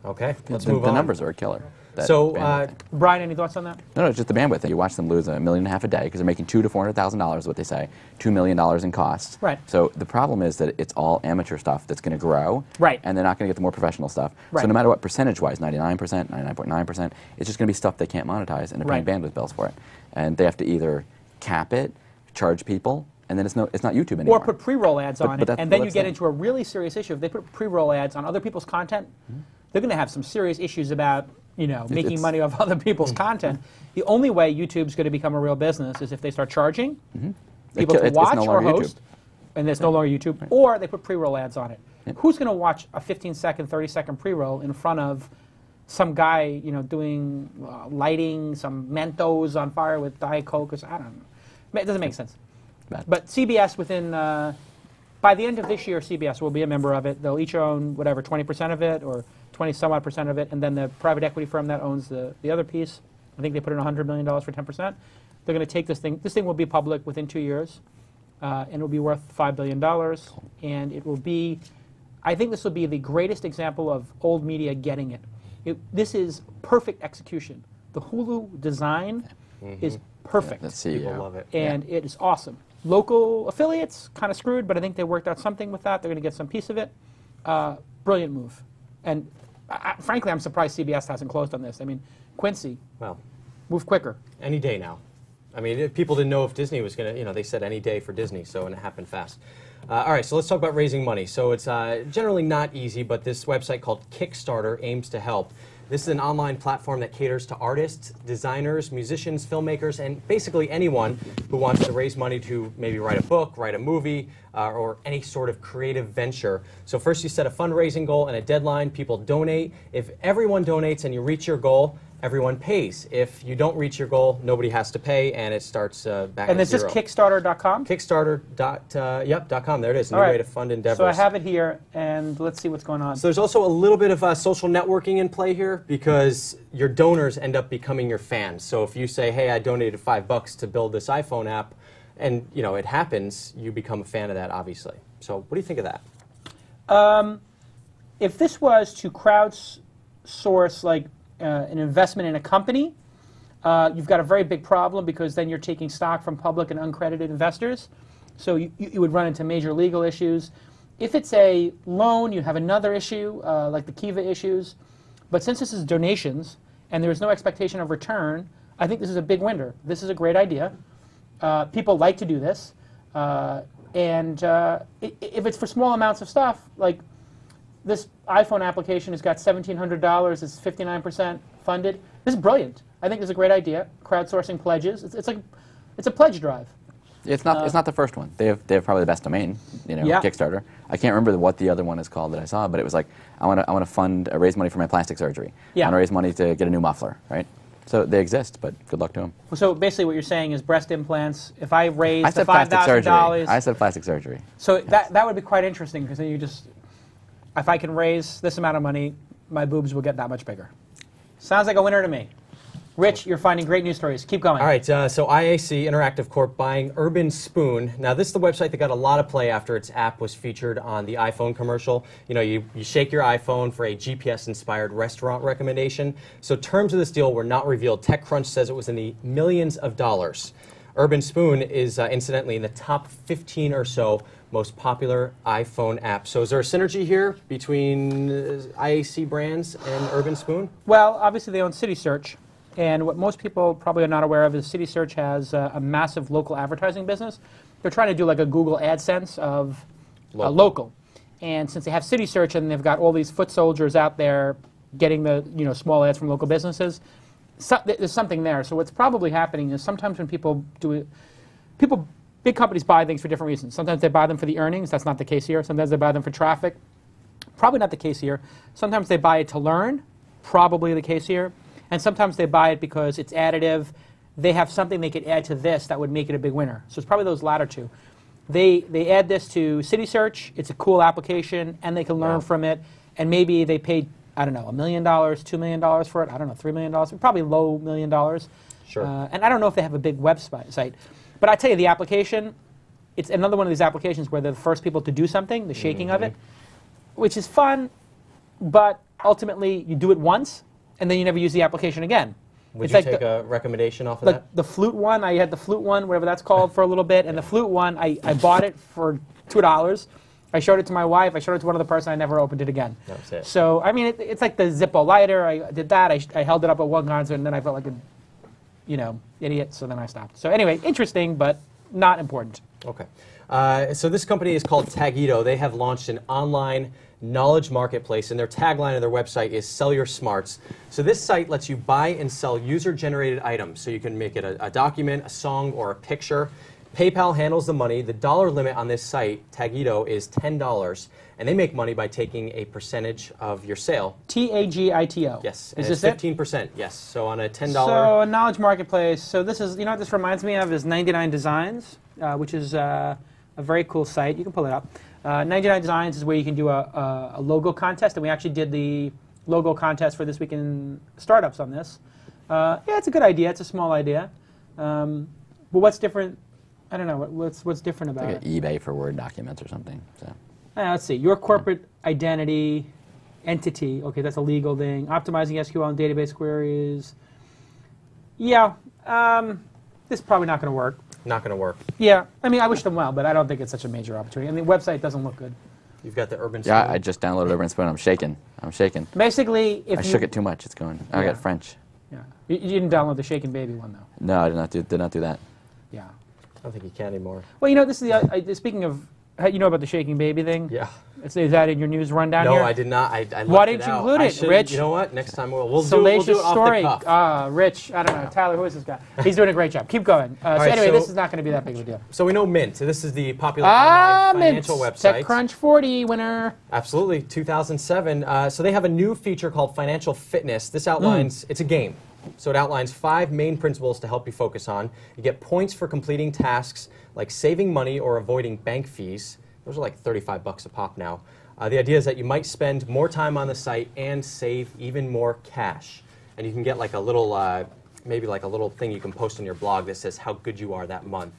Okay, let's the, move the on. numbers are killer. that So, bandwidth thing. Brian, any thoughts on that? No, it's just the bandwidth thing. You watch them lose $1.5 million a day because they're making $200,000 to $400,000 is what they say, $2 million in costs. Right. So the problem is that it's all amateur stuff that's going to grow. Right. And they're not going to get the more professional stuff. Right. So no matter what percentage-wise, 99%, 99.9%, it's just going to be stuff they can't monetize, and they're paying Right. bandwidth bills for it. And they have to either cap it, charge people, and then it's not YouTube anymore. Or put pre-roll ads on it, that's- and then well, you that's get the- into a really serious issue. If they put pre-roll ads on other people's content, they're going to have some serious issues about making it's- money off other people's content. The only way YouTube's going to become a real business is if they start charging people to It's watch no or longer host, and it's no longer YouTube, or they put pre-roll ads on it. Who's going to watch a 15-second, 30-second pre-roll in front of some guy, doing lighting, some Mentos on fire with Diet Coke? I don't know. It doesn't make sense. Bad. But CBS by the end of this year, CBS will be a member of it. They'll each own, 20% of it, or 20-some-odd% of it, and then the private equity firm that owns the other piece, I think they put in $100 million for 10%. They're going to take this thing. This thing will be public within 2 years, and it will be worth $5 billion. And it will be, I think this will be the greatest example of old media getting it. This is perfect execution. The Hulu design is perfect. Let's see. People love it. And it is awesome. Local affiliates, kind of screwed, but I think they worked out something with that. They're going to get some piece of it. Brilliant move. And frankly, I'm surprised CBS hasn't closed on this. I mean, Quincy, Well, move quicker. any day now. I mean, people didn't know if Disney was going to, they said any day for Disney, and it happened fast. All right, so let's talk about raising money. So it's generally not easy, but this website called Kickstarter aims to help. This is an online platform that caters to artists, designers, musicians, filmmakers, and basically anyone who wants to raise money to maybe write a book, write a movie, or any sort of creative venture. So first you set a fundraising goal and a deadline. People donate. If everyone donates and you reach your goal, everyone pays. If you don't reach your goal, nobody has to pay, and it starts back And at it's just zero. Kickstarter.com? Kickstarter.com. There it is. New All right. way to fund endeavors. So I have it here, and let's see what's going on. So there's also a little bit of social networking in play here because your donors end up becoming your fans. So if you say, hey, I donated $5 to build this iPhone app, and it happens, you become a fan of that, obviously. So what do you think of that? If this was to crowdsource like an investment in a company, you've got a very big problem because then you're taking stock from public and uncredited investors. So you would run into major legal issues. If it's a loan, you have another issue, like the Kiva issues. But since this is donations and there is no expectation of return, I think this is a big winner. This is a great idea. People like to do this. And if it's for small amounts of stuff, like this iPhone application has got $1,700, it's 59% funded. This is brilliant. I think this is a great idea. Crowdsourcing pledges. It's a pledge drive. It's not the first one. They have probably the best domain, Yeah. Kickstarter. I can't remember what the other one is called that I saw, but it was like I want to raise money for my plastic surgery. Yeah. I want to raise money to get a new muffler, right? So they exist, but good luck to them. So basically, what you're saying is breast implants. If I raise I the said plastic surgery. $5,000, I said plastic surgery. so that would be quite interesting because then if I can raise this amount of money, my boobs will get that much bigger. Sounds like a winner to me. Rich, you're finding great news stories. Keep going. All right, so IAC Interactive Corp buying Urban Spoon. Now, this is the website that got a lot of play after its app was featured on the iPhone commercial. You shake your iPhone for a GPS-inspired restaurant recommendation. So terms of this deal were not revealed. TechCrunch says it was in the millions of dollars. Urban Spoon is, incidentally, in the top 15 or so most popular iPhone apps. So is there a synergy here between IAC brands and Urban Spoon? Well, obviously they own CitySearch. And what most people probably are not aware of is CitySearch has a massive local advertising business. They're trying to do like a Google AdSense of local. And since they have CitySearch and they've got all these foot soldiers out there getting the small ads from local businesses, there's something there. So what's probably happening is sometimes when people do it, people big companies buy things for different reasons. Sometimes they buy them for the earnings. That's not the case here. Sometimes they buy them for traffic. Probably not the case here. Sometimes they buy it to learn. Probably the case here. And sometimes they buy it because it's additive. They have something they could add to this that would make it a big winner. So it's probably those latter two. They add this to City Search. It's a cool application, and they can learn from it. And maybe they paid, I don't know, $1 million, $2 million for it. I don't know, $3 million. Probably low $1 million. Sure. And I don't know if they have a big site. But I tell you, the application, it's another one of these applications where they're the first people to do something, the shaking of it, which is fun, but ultimately you do it once, and then you never use the application again. Would It's you like take a recommendation off of that? the flute one, I had the flute one, whatever that's called, for a little bit, and the flute one, I bought it for $2. I showed it to my wife. I showed it to one other person. I never opened it again. That was it. So, I mean, it's like the Zippo lighter. I did that. I held it up at one concert, and then I felt like a, idiot, so then I stopped. So anyway, interesting, but not important. Okay. So this company is called Tagito. They have launched an online knowledge marketplace, and their tagline of their website is Sell Your Smarts. So this site lets you buy and sell user-generated items. So you can make it a document, a song, or a picture. PayPal handles the money. The dollar limit on this site, Tagito, is $10, and they make money by taking a percentage of your sale. Tagito. Yes. Is and this it's it? 15%, yes. So on a $10... So a knowledge marketplace. So this is, what this reminds me of is 99 Designs, which is a very cool site. You can pull it up. 99 Designs is where you can do a logo contest, and we actually did the logo contest for This Week in Startups on this. Yeah, it's a good idea. It's a small idea. But what's different? I don't know. What's different about Like it? an eBay for Word documents or something. So. Let's see. Your corporate identity entity. Okay, that's a legal thing. Optimizing SQL and database queries. Yeah, this is probably not going to work. Not going to work. Yeah, I mean, I wish them well, but I don't think it's such a major opportunity. And the website doesn't look good. You've got the Urban Yeah, Spoon. I just downloaded Urban Spoon. I'm shaking. Basically, if I shook it too much. It's going. I got French. Yeah, you didn't download the Shaken Baby one though. No, I did not do that. Yeah. I don't think you can anymore. Well, this is speaking of, you know about the Shaking Baby thing? Yeah. Is that in your news rundown No, here? I did not. I Why left didn't you out. include I it, should- Rich? You know what? Next time we'll do it Salacious off story. the cuff. Rich, I don't know. Tyler, who is this guy? He's doing a great job. Keep going. So right, anyway, so- this is not going to be that big of a deal. So we know Mint. So this is the popular online Mint. financial website. TechCrunch 40 winner. Absolutely, 2007. So they have a new feature called Financial Fitness. This outlines, it's a game. So it outlines 5 main principles to help you focus on. You get points for completing tasks like saving money or avoiding bank fees. Those are like 35 bucks a pop now. The idea is that you might spend more time on the site and save even more cash. And you can get like a little, maybe like a little thing you can post on your blog that says how good you are that month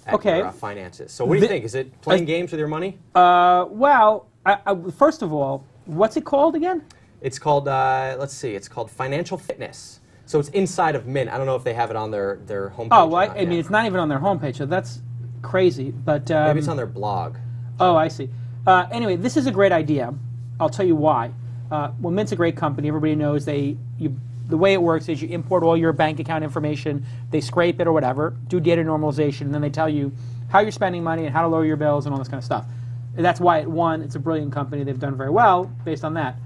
at your finances. So what do you think? Is it playing games with your money? Well, first of all, what's it called again? It's called, let's see, it's called Financial Fitness. So it's inside of Mint. I don't know if they have it on their homepage. Oh, well, or not I mean, yet. it's not even on their homepage, so that's crazy. But Maybe it's on their blog. Oh, I see. Anyway, this is a great idea. I'll tell you why. Well, Mint's a great company. Everybody knows the way it works is you import all your bank account information, they scrape it or whatever, do data normalization, and then they tell you how you're spending money and how to lower your bills and all this kind of stuff. And that's why it won. It's a brilliant company. They've done very well based on that.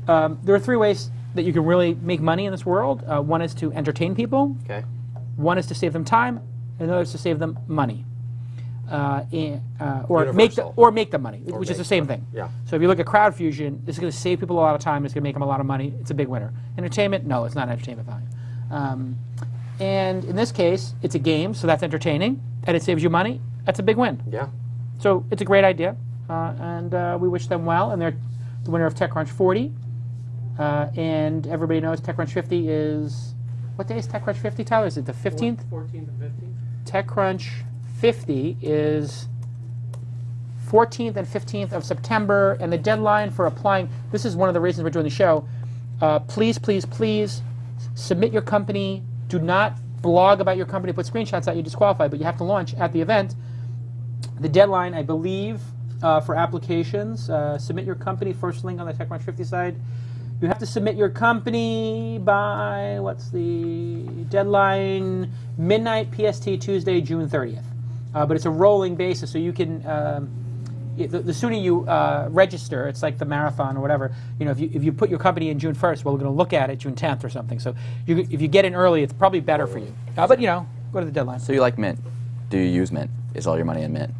There are 3 ways that you can really make money in this world. One is to entertain people. Okay. One is to save them time, and the other is to save them money. Or Universal. make them money, which is the same thing. Yeah. So if you look at crowd fusion, this is going to save people a lot of time. It's going to make them a lot of money. It's a big winner. Entertainment? No, it's not entertainment value. And in this case, it's a game, so that's entertaining, and it saves you money. That's a big win. Yeah. So it's a great idea, and we wish them well. And they're the winner of TechCrunch 40. And everybody knows TechCrunch 50 is... What day is TechCrunch 50, Tyler? Is it the 15th? 14th and 15th. TechCrunch 50 is 14th and 15th of September, and the deadline for applying, this is one of the reasons we're doing the show, please, please, please submit your company. Do not blog about your company, put screenshots out, you're disqualified, but you have to launch at the event. The deadline, I believe, for applications, submit your company, first link on the TechCrunch 50 side. You have to submit your company by, what's the deadline? Midnight PST, Tuesday, June 30th. But it's a rolling basis, so you can, the sooner you register, it's like the marathon or whatever, if you put your company in June 1st, well, we're going to look at it June 10th or something. So if you get in early, it's probably better for you. But, go to the deadline. So you like Mint? Do you use Mint? Is all your money in Mint?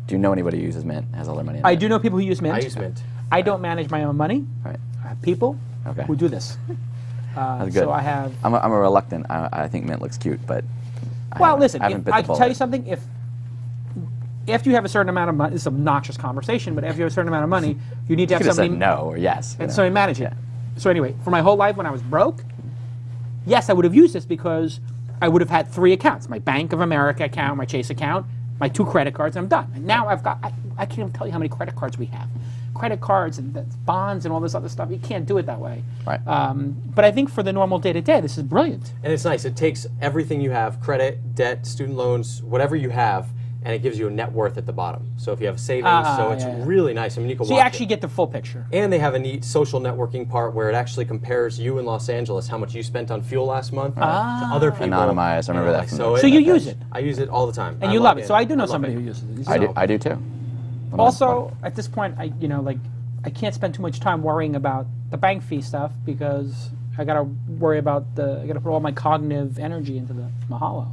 Do you know anybody who uses Mint, has all their money in Mint? I do know people who use Mint. I use Mint. I don't manage my own money. Right. I have people Okay. who do this. That's good. So I have. I'm a reluctant. I think Mint looks cute, but Well, listen. I haven't bit I the can tell you bullet. something. If after you have a certain amount of money, this is an obnoxious conversation, but after you have a certain amount of money, you need to You have could have somebody said no or yes. and somebody manage it. So anyway, for my whole life when I was broke, yes, I would have used this because I would have had 3 accounts: my Bank of America account, my Chase account, my 2 credit cards, and I'm done. And now I've got. I can't even tell you how many credit cards we have. Credit cards and bonds and all this other stuff. You can't do it that way. Right. But I think for the normal day-to-day, this is brilliant. And it's nice. It takes everything you have, credit, debt, student loans, whatever you have, and it gives you a net worth at the bottom. So if you have savings, so it's yeah. really nice. I mean, you can So watch you actually it. get the full picture. And they have a neat social networking part where it actually compares you in Los Angeles, how much you spent on fuel last month, to other people. Anonymized. I remember that from So you use it. I use it all the time. And you love it. So I do know somebody who uses it. I do too. Also, at this point, I can't spend too much time worrying about the bank fee stuff because I got to worry about I got to put all my cognitive energy into the Mahalo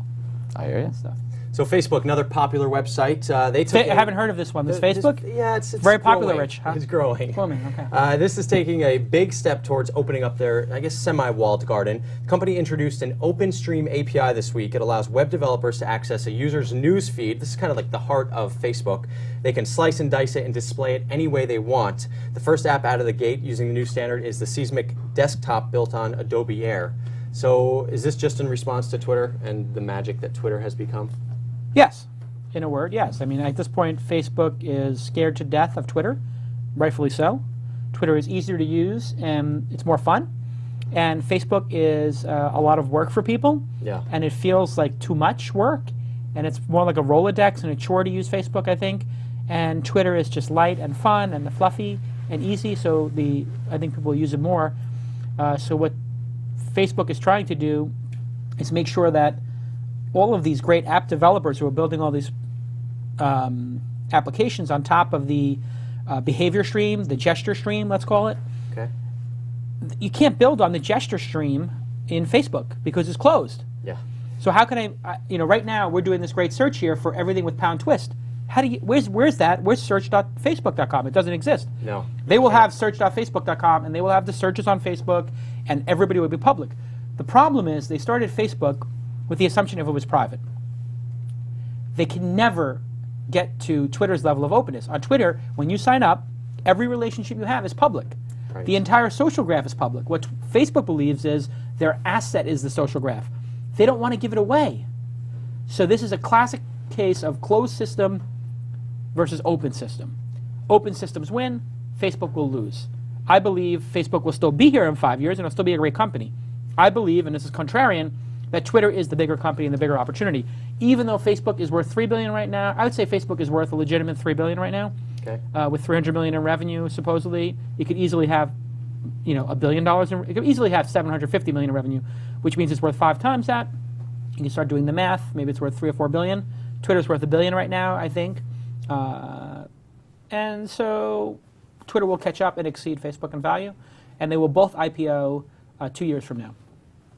I hear you. stuff. So Facebook, another popular website. They took I haven't heard of this one. This Facebook? Yeah, it's Very popular, growing. Rich, huh? It's growing. Booming, okay. This is taking a big step towards opening up their, I guess, semi-walled garden. The company introduced an OpenStream API this week. It allows web developers to access a user's news feed. This is kind of like the heart of Facebook. They can slice and dice it and display it any way they want. The first app out of the gate using the new standard is the Seismic desktop built on Adobe Air. So is this just in response to Twitter and the magic that Twitter has become? Yes. In a word, yes. I mean, at this point, Facebook is scared to death of Twitter, rightfully so. Twitter is easier to use and it's more fun. And Facebook is a lot of work for people. Yeah. And it feels like too much work. And it's more like a Rolodex and a chore to use Facebook, I think. And Twitter is just light and fun and fluffy and easy, so I think people use it more. So what Facebook is trying to do is make sure that all of these great app developers who are building all these applications on top of the behavior stream, the gesture stream, let's call it. Okay. You can't build on the gesture stream in Facebook because it's closed. Yeah. So how can right now we're doing this great search here for everything with TWiST. How do you, where's that? Where's search.facebook.com? It doesn't exist. No. They will have search.facebook.com and they will have the searches on Facebook and everybody will be public. The problem is they started Facebook with the assumption if it was private. They can never get to Twitter's level of openness. On Twitter, when you sign up, every relationship you have is public. Right. The entire social graph is public. What Facebook believes is their asset is the social graph. They don't want to give it away. So this is a classic case of closed system versus open system. Open systems win, Facebook will lose. I believe Facebook will still be here in 5 years and it'll still be a great company. I believe, and this is contrarian, that Twitter is the bigger company and the bigger opportunity. Even though Facebook is worth $3 billion right now, I would say Facebook is worth a legitimate $3 billion right now. Okay. With $300 million in revenue, supposedly, it could easily have, $1 billion. It could easily have $750 million in revenue, which means it's worth 5 times that. You can start doing the math. Maybe it's worth $3 or $4 billion. Twitter's worth $1 billion right now, I think. And so Twitter will catch up and exceed Facebook in value, and they will both IPO 2 years from now.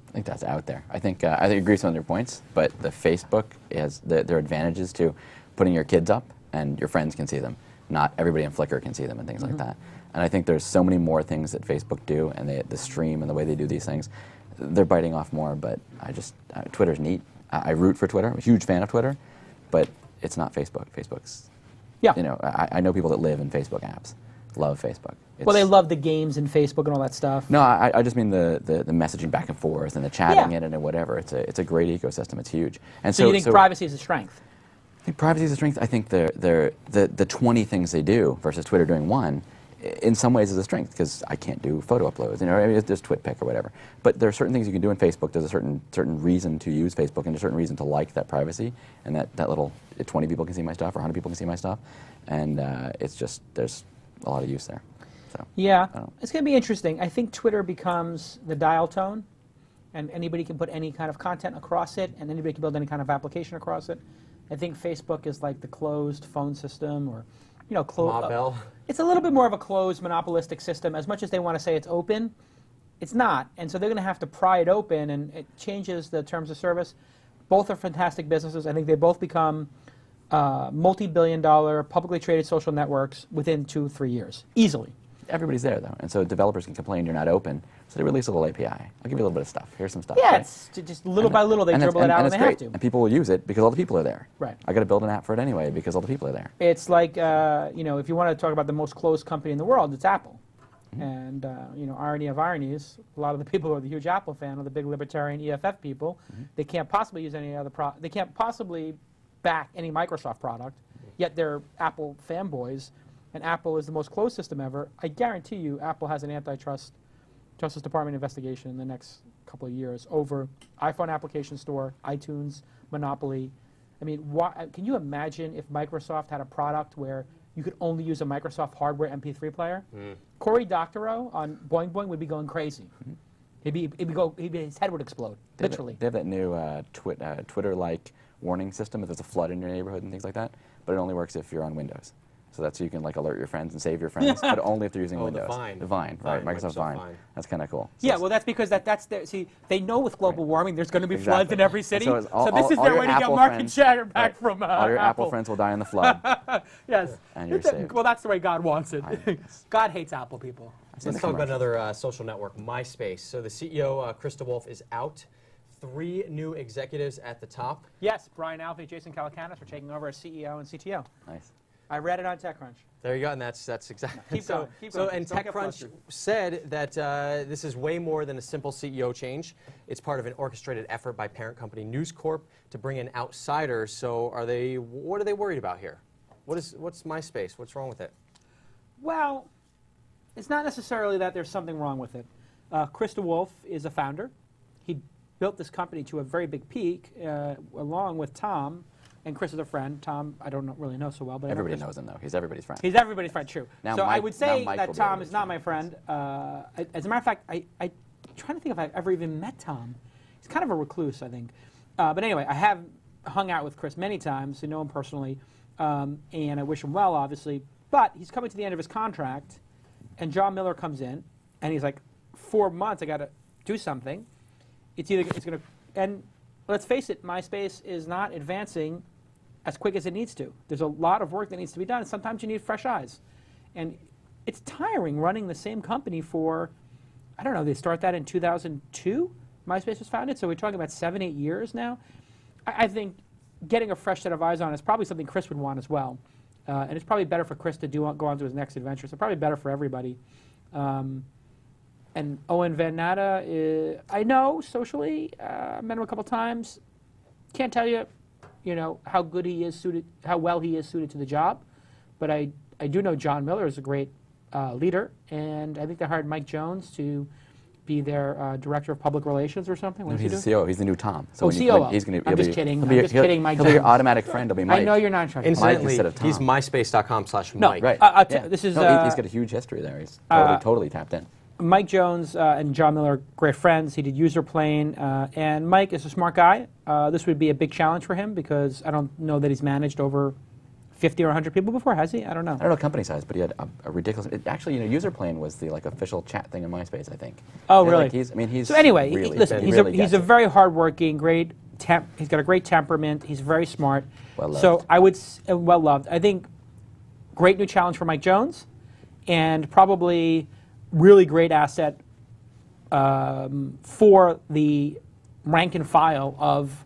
I think that's out there. I think I agree with some of your points, but the Facebook has their advantages to putting your kids up and your friends can see them. Not everybody in Flickr can see them and things like that. And I think there's so many more things that Facebook do and the stream and the way they do these things. They're biting off more, but Twitter's neat. I root for Twitter. I'm a huge fan of Twitter, but it's not Facebook. Facebook's, I know people that live in Facebook apps, love Facebook. Well, they love the games in Facebook and all that stuff. No, I just mean the messaging back and forth and the chatting in it and whatever. It's a great ecosystem. It's huge. And so you think privacy is a strength? I think privacy is a strength. I think the 20 things they do versus Twitter doing one, in some ways is a strength because I can't do photo uploads. I mean, it's just TwitPic or whatever. But there are certain things you can do in Facebook. There's a certain reason to use Facebook and a certain reason to like that privacy and that little 20 people can see my stuff or 100 people can see my stuff, and it's just there's a lot of use there. So, yeah, it's going to be interesting. I think Twitter becomes the dial tone, and anybody can put any kind of content across it, and anybody can build any kind of application across it. I think Facebook is like the closed phone system, or Bell. It's a little bit more of a closed monopolistic system. As much as they want to say it's open, it's not, and so they're going to have to pry it open, and it changes the terms of service. Both are fantastic businesses. I think they both become multi-billion-dollar publicly traded social networks within 2-3 years, easily. Everybody's there, though, and so developers can complain you're not open, so they release a little API. I'll give you a little bit of stuff. Here's some stuff. Yeah, right? it's just little by little they dribble it out when they have to. And people will use it because all the people are there. Right. I got to build an app for it anyway because all the people are there. It's like, you know, if you want to talk about the most closed company in the world, it's Apple. And, you know, irony of ironies, a lot of the people who are the huge Apple fan are the big libertarian EFF people. They can't possibly use any other they can't possibly back any Microsoft product, yet they're Apple fanboys. And Apple is the most closed system ever. I guarantee you Apple has an antitrust Justice Department investigation in the next couple of years over iPhone application store, iTunes, monopoly. I mean, can you imagine if Microsoft had a product where you could only use a Microsoft hardware MP3 player? Cory Doctorow on Boing Boing would be going crazy. His head would explode, literally. They have that new Twitter-like warning system if there's a flood in your neighborhood and things like that, but it only works if you're on Windows. So that's so you can like alert your friends and save your friends, but only if they're using Windows. The Vine, right? Microsoft Vine. That's kind of cool. So yeah, well, that's because that's their, see, they know with global warming there's going to be floods in every city. So, this is their way to get market share back from all your Apple friends will die in the flood. Yes. And you're saved. Well, that's the way God wants it. God hates Apple people. Let's talk about another social network, MySpace. So the CEO, Chris DeWolf, is out. 3 new executives at the top. Yes, Brian Alvey, Jason Calacanis are taking over as CEO and CTO. Nice. I read it on TechCrunch. There you go, and that's exactly. Keep going. And TechCrunch said that this is way more than a simple CEO change. It's part of an orchestrated effort by parent company News Corp to bring in outsiders. So what are they worried about here? What's MySpace? What's wrong with it? Well, it's not necessarily that there's something wrong with it. Chris DeWolf is a founder. He built this company to a very big peak, along with Tom. And Chris is a friend. Tom, I don't really know so well, but everybody knows him though. He's everybody's friend. He's everybody's friend, true. Now so Mike, I would say Mike that Tom is not my friend. As a matter of fact, I'm trying to think if I've ever even met Tom. He's kind of a recluse, I think. But anyway, I have hung out with Chris many times. I know him personally, and I wish him well, obviously. But he's coming to the end of his contract, and John Miller comes in, and he's like, 4 months, I got to do something. It's going to, and let's face it, MySpace is not advancing as quick as it needs to. There's a lot of work that needs to be done, and sometimes you need fresh eyes. And it's tiring running the same company for, I don't know, they start that in 2002? MySpace was founded, so we're talking about 7-8 years now. I think getting a fresh set of eyes on is probably something Chris would want as well. And it's probably better for Chris to go on to his next adventure, so probably better for everybody. And Owen Van Natta, I know socially, I met him a couple times. Can't tell you, how good he is suited, how well he is suited to the job. But I do know John Miller is a great leader, and I think they hired Mike Jones to be their director of public relations or something. No, he's the CEO. He's the new Tom. So COO. He's going to. I'm just kidding. I'm just kidding, Mike Jones. He'll be your automatic friend. He'll be Mike. I know you're not trying to. Incidentally, Mike instead of Tom. he's myspace.com/Mike. No, right. This is. He's got a huge history there. He's totally tapped in. Mike Jones and John Miller are great friends. He did Userplane, and Mike is a smart guy. This would be a big challenge for him because I don't know that he's managed over 50 or 100 people before, has he? I don't know. I don't know company size, but he had a ridiculous. Actually, Userplane was the official chat thing in MySpace, I think. Oh, really? He's so anyway, really, listen, he's a very hardworking, great. He's got a great temperament. He's very smart. Well loved. So I would well loved. I think great new challenge for Mike Jones, and probably really great asset for the rank and file of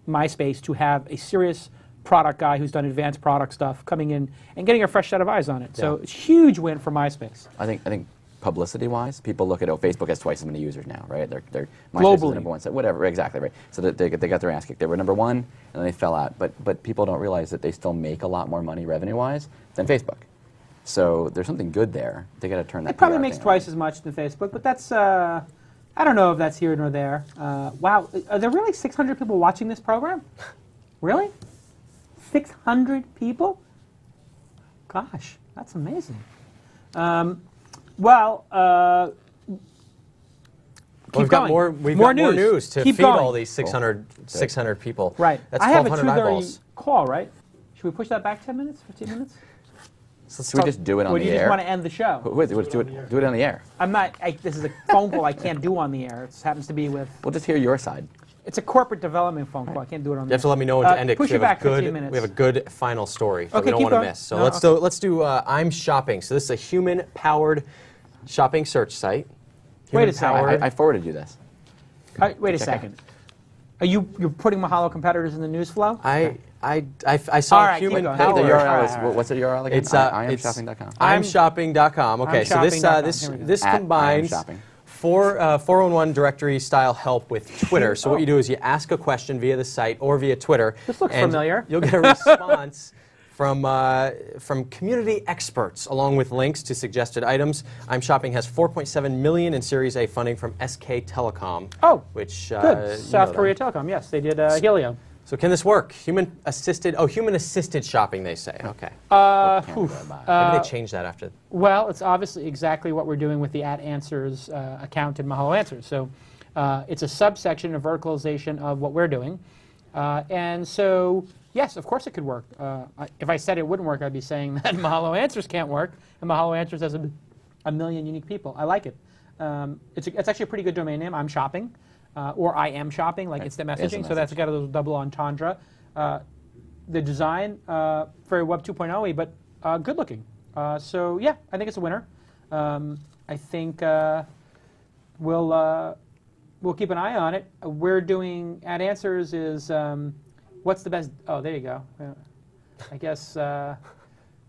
MySpace to have a serious product guy who's done advanced product stuff coming in and getting a fresh set of eyes on it. Yeah. So it's a huge win for MySpace. I think publicity-wise, people look at Facebook has twice as many users now, right? They're globally number one, so whatever, exactly right. So that they got their ass kicked. They were number one, and then they fell out. But people don't realize that they still make a lot more money revenue-wise than Facebook. So there's something good there. They got to turn that. It probably makes twice as much than Facebook, but that's I don't know if that's here nor there. Wow, are there really 600 people watching this program? Really? 600 people? Gosh, that's amazing. We've got more news to feed all these 600 people. Right. That's I have a 1,200 eyeballs. call, right? Should we push that back 10 minutes, 15 minutes? So should we just do it on the air? Or do you just want to end the show? Wait, do it on the air. I'm not. This is a phone call I can't do on the air. It happens to be with. We'll just hear your side. It's a corporate development phone call. I can't do it on You have to let me know when to end it. 'Cause Push it back 15 minutes. We have a good final story that Okay, we don't keep want to going. miss. So No, let's do I'm Shopping. So this is a human-powered shopping search site. Wait a second. Human-powered- I forwarded you this. Wait a Check second. Are you're putting Mahalo competitors in the news flow? I saw All right, keep human going. The powered. URL is, All right. what's the URL again? It's IamShopping.com. I'mShopping.com. Okay, so this I'mShopping.com. Here we go. this At combines I'mShopping. 411 directory style help with Twitter. So what you do is you ask a question via the site or via Twitter. This looks and familiar. You'll get a response from community experts along with links to suggested items. I'mShopping has 4.7 million in Series A funding from SK Telecom. Oh, which good. you South know Korea them. Telecom. Yes, they did Helio. So can this work? Human assisted shopping, they say. Okay. Can't go by. Maybe they changed that after. Well, it's obviously exactly what we're doing with the @Answers account in Mahalo Answers. So it's a subsection of verticalization of what we're doing. And so, yes, of course it could work. If I said it wouldn't work, I'd be saying that Mahalo Answers can't work. And Mahalo Answers has a million unique people. I like it. It's actually a pretty good domain name. I'm shopping. Or I am shopping, like instant messaging. Instant So that's got a little double entendre. The design, very Web 2.0-y, but good looking. So yeah, I think it's a winner. I think we'll keep an eye on it. We're doing @Answers is what's the best? Oh, there you go. I guess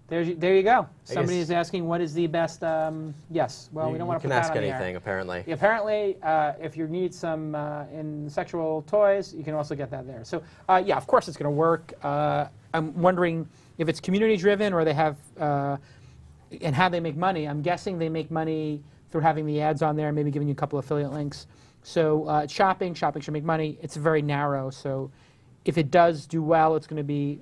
there you go. Somebody is asking what is the best. Yes. Well, we don't want to You put can that ask on the air. anything, apparently. Apparently, if you need some in sexual toys, you can also get that there. So, yeah, of course it's going to work. I'm wondering if it's community-driven or they have, and how they make money. I'm guessing they make money through having the ads on there, maybe giving you a couple affiliate links. So shopping should make money. It's very narrow. So if it does do well, it's going to be,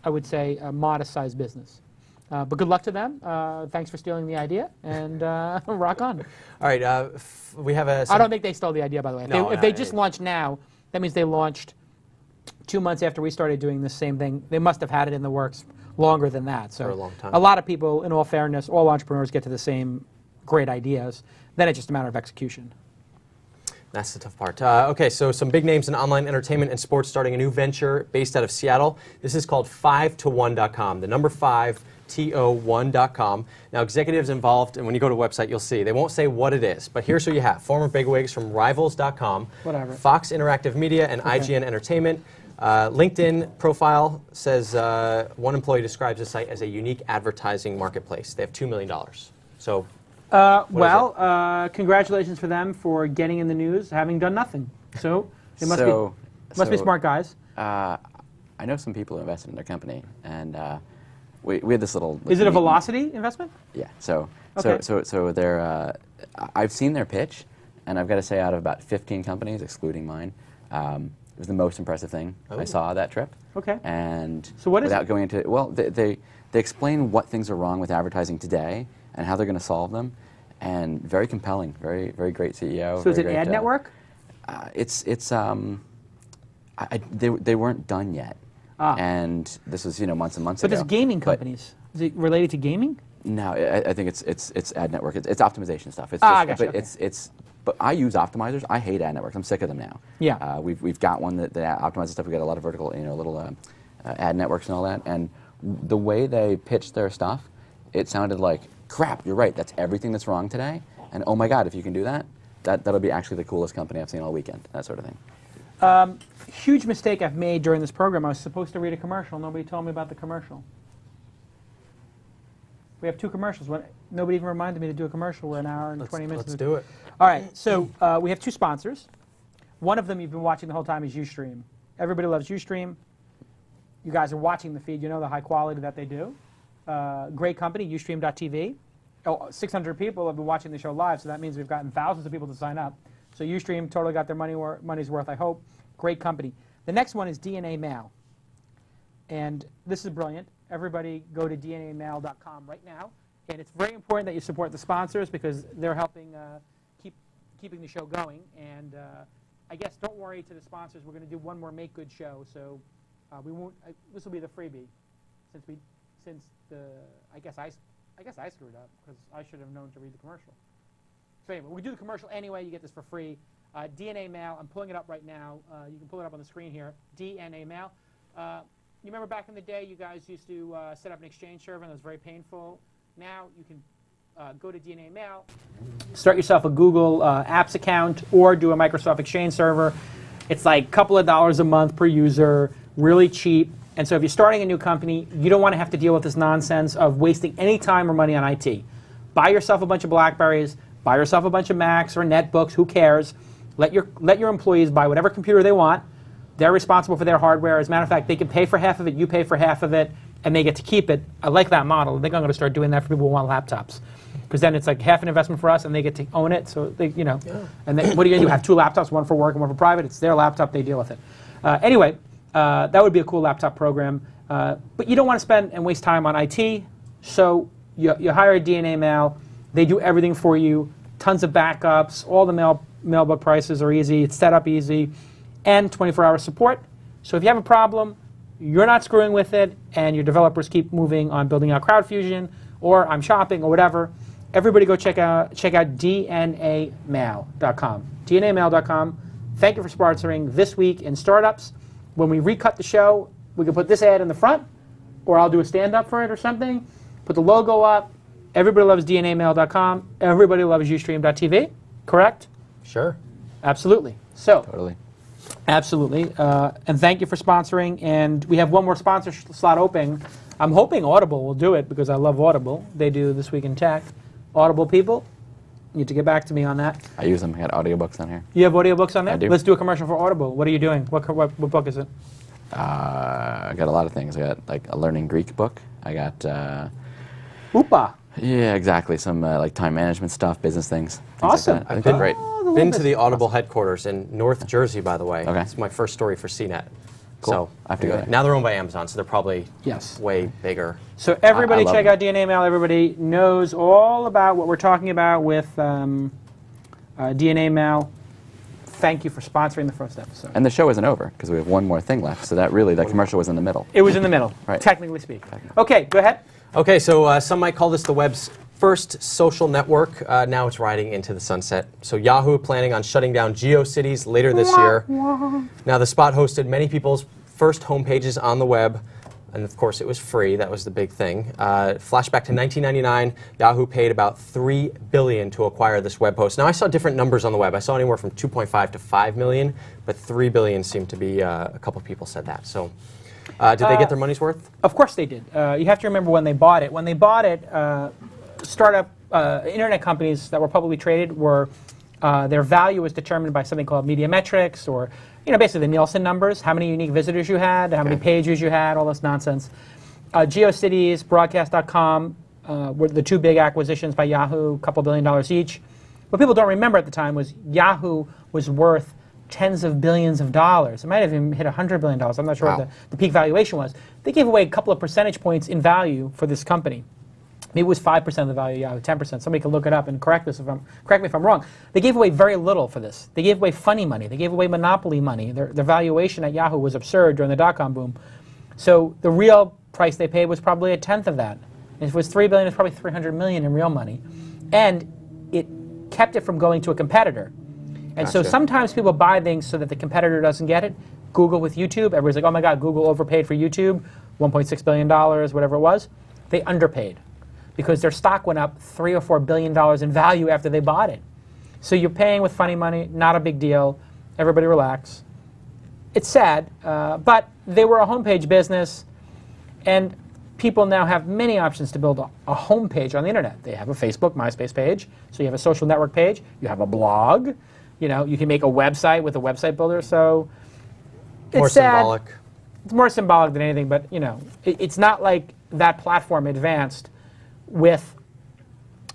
I would say, a modest-sized business. But good luck to them. Thanks for stealing the idea, and rock on. All right, we have a. I don't think they stole the idea, by the way. No, If they just launched now, that means they launched 2 months after we started doing the same thing. They must have had it in the works longer than that. So For a long time. a lot of people, in all fairness, all entrepreneurs get to the same great ideas. Then it's just a matter of execution. That's the tough part. Okay, so some big names in online entertainment and sports starting a new venture based out of Seattle. This is called 5to1.com. The number 5. TO1.com. Now, executives involved, and when you go to the website, you'll see, they won't say what it is, but here's who you have. Former bigwigs from Rivals.com, Whatever. Fox Interactive Media, and IGN Entertainment. LinkedIn profile says one employee describes the site as a unique advertising marketplace. They have $2 million. So, congratulations for them for getting in the news, having done nothing. So they must be smart guys. I know some people who invested in their company, and we had this little. Is it a velocity investment? Yeah. So Okay. they're. I've seen their pitch, and I've got to say, out of about 15 companies, excluding mine, it was the most impressive thing I saw that trip. Okay. And So what is without it? going into well, they explain what things are wrong with advertising today and how they're going to solve them, and very compelling, very great CEO. So is it very great, ad network? They weren't done yet. And this was months and months But ago. there's gaming But companies. Is it related to gaming? no, I think it's ad network. It's optimization stuff. It's Gotcha, but okay. but I use optimizers. I hate ad networks. I'm sick of them now. Yeah. We've got one that optimizes stuff. We got a lot of vertical, little ad networks and all that. And the way they pitched their stuff, it sounded like crap. You're right. That's everything that's wrong today. And oh my God, if you can do that, that'll be actually the coolest company I've seen all weekend. That sort of thing. Huge mistake I've made during this program. I was supposed to read a commercial. Nobody told me about the commercial. We have 2 commercials. Nobody even reminded me to do a commercial. We're an hour and 20 minutes. Let's do it. All right. So we have 2 sponsors. One of them you've been watching the whole time is Ustream. Everybody loves Ustream. You guys are watching the feed. You know the high quality that they do. Great company, Ustream.tv. 600 people have been watching the show live, so that means we've gotten thousands of people to sign up. So Ustream totally got their money's worth, I hope. Great company. The next one is DNA Mail. And this is brilliant. Everybody go to DNAmail.com right now. And it's very important that you support the sponsors because they're helping keeping the show going. And I guess don't worry to the sponsors. We're going to do one more Make Good show. So we won't. This will be the freebie, I guess I screwed up because I should have known to read the commercial. So anyway, we do the commercial anyway. You get this for free. DNA Mail, I'm pulling it up right now. You can pull it up on the screen here. DNA Mail. You remember back in the day, you guys used to set up an Exchange server, and it was very painful. Now you can go to DNA Mail, start yourself a Google Apps account, or do a Microsoft Exchange server. It's like a couple of dollars a month per user, really cheap. And so if you're starting a new company, you don't want to have to deal with this nonsense of wasting any time or money on IT. Buy yourself a bunch of BlackBerries, buy yourself a bunch of Macs or netbooks, who cares? Let your employees buy whatever computer they want. They're responsible for their hardware. As a matter of fact, they can pay for half of it, you pay for half of it, and they get to keep it. I like that model. I think I'm going to start doing that for people who want laptops. Because then it's like half an investment for us, and they get to own it. So they, you know, and then what are you going to do? Have two laptops, one for work and one for private? It's their laptop. They deal with it. Anyway, that would be a cool laptop program. But you don't want to spend and waste time on IT. So you hire a DNA Mail. They do everything for you. Tons of backups. All the mailbook prices are easy. It's set up easy, and 24-hour support. So if you have a problem, you're not screwing with it, and your developers keep moving on building out CrowdFusion, or I'm shopping, or whatever. Everybody go check out DNAmail.com. DNAmail.com. Thank you for sponsoring This Week in Startups. When we recut the show, we can put this ad in the front, or I'll do a stand-up for it or something. Put the logo up. Everybody loves DNAmail.com. Everybody loves Ustream.tv. Correct? Sure. Absolutely. So. Totally. Absolutely. And thank you for sponsoring. And we have one more sponsor slot open. I'm hoping Audible will do it because I love Audible. They do This Week in Tech. Audible people, you need to get back to me on that. I use them. I got audiobooks on here. You have audiobooks on there? I do. Let's do a commercial for Audible. What are you doing? What book is it? I got a lot of things. I got like a learning Greek book. I got Oopa. yeah, exactly. Some like time management stuff, business things. Awesome. Like that. I think they're great. Been to the Audible headquarters in North Jersey, by the way. Okay. It's my first story for CNET. Cool. So I have to go there. now they're owned by Amazon, so they're probably Yes. way bigger. So everybody I love check them. out DNA Mail. Everybody knows all about what we're talking about with DNA Mail. Thank you for sponsoring the first episode. And the show isn't over because we have one more thing left. So that really, that commercial was in the middle. It was in the middle, Right. technically speaking. Okay, go ahead. Okay, so some might call this the web's first social network. Now it's riding into the sunset. So Yahoo planning on shutting down GeoCities later this year. Now the spot hosted many people's first homepages on the web. And of course, it was free. That was the big thing. Flashback to 1999, Yahoo paid about $3 billion to acquire this web host. Now, I saw different numbers on the web. I saw anywhere from 2.5 to 5 million, but $3 billion seemed to be, a couple people said that. So did they get their money's worth? Of course they did. You have to remember when they bought it. When they bought it, startup internet companies that were publicly traded were, their value was determined by something called media metrics, or basically the Nielsen numbers, how many unique visitors you had, how many page views you had, all this nonsense. GeoCities, Broadcast.com were the two big acquisitions by Yahoo, a couple $1 billion each. What people don't remember at the time was Yahoo was worth tens of billions of dollars. It might have even hit $100 billion. I'm not sure what the peak valuation was. They gave away a couple of percentage points in value for this company. Maybe it was 5% of the value of Yahoo, 10%. Somebody can look it up and correct me if I'm wrong. They gave away very little for this. They gave away funny money. They gave away monopoly money. Their valuation at Yahoo was absurd during the dot-com boom. So the real price they paid was probably a tenth of that. And if it was $3 billion, it's probably $300 million in real money. And it kept it from going to a competitor. And so sometimes people buy things so that the competitor doesn't get it. Google with YouTube, everybody's like, oh my God, Google overpaid for YouTube, $1.6 billion, whatever it was. They underpaid, because their stock went up $3 or $4 billion in value after they bought it. So you're paying with funny money, not a big deal. Everybody relax. It's sad, but they were a homepage business, and people now have many options to build a homepage on the internet. They have a Facebook, MySpace page, so you have a social network page. You have a blog. You can make a website with a website builder. So it's More sad. symbolic. It's more symbolic than anything, but it's not like that platform advanced with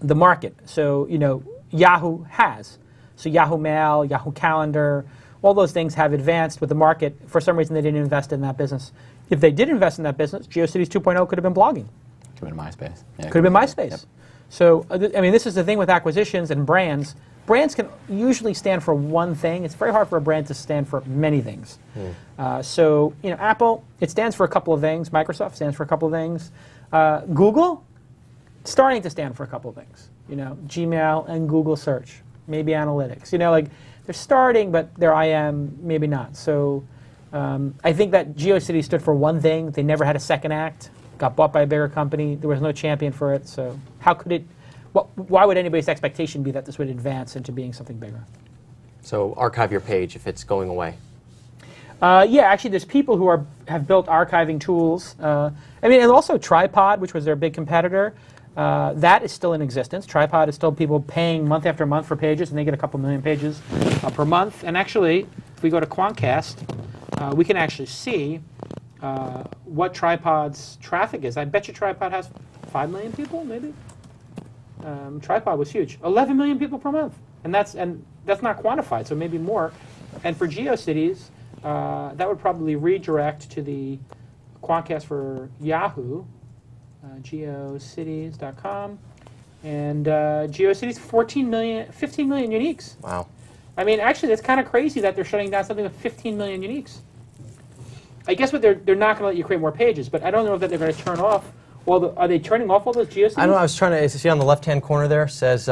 the market. So, Yahoo has. So Yahoo Mail, Yahoo Calendar, all those things have advanced with the market. For some reason, they didn't invest in that business. If they did invest in that business, GeoCities 2.0 could have been blogging. Could have been MySpace. Yeah, Could have been MySpace. Yep. So, this is the thing with acquisitions and brands. Brands can usually stand for one thing. It's very hard for a brand to stand for many things. So, Apple, it stands for a couple of things. Microsoft stands for a couple of things. Google, starting to stand for a couple of things. Gmail and Google search. maybe analytics. You know, like they're starting, but they're IM, maybe not. So I think that GeoCities stood for one thing. They never had a second act. Got bought by a bigger company. There was no champion for it. So how could it? Why would anybody's expectation be that this would advance into being something bigger? So archive your page if it's going away. Yeah, actually, there's people who have built archiving tools. I mean, and also Tripod, which was their big competitor. That is still in existence. Tripod is still people paying month after month for pages, and they get a couple million pages per month. And actually, if we go to Quantcast, we can actually see what Tripod's traffic is. I bet you Tripod has 5 million people, maybe. Tripod was huge, 11 million people per month, and that's not quantified, so maybe more. And for GeoCities, that would probably redirect to the Quantcast for Yahoo, geocities.com, and GeoCities 15 million uniques. Wow. I mean, actually, that's kind of crazy that they're shutting down something with 15 million uniques. I guess what they're not going to let you create more pages, but I don't know that they're going to turn off. Are they turning off all those GeoCities? I don't know. I was trying to see on the left-hand corner there says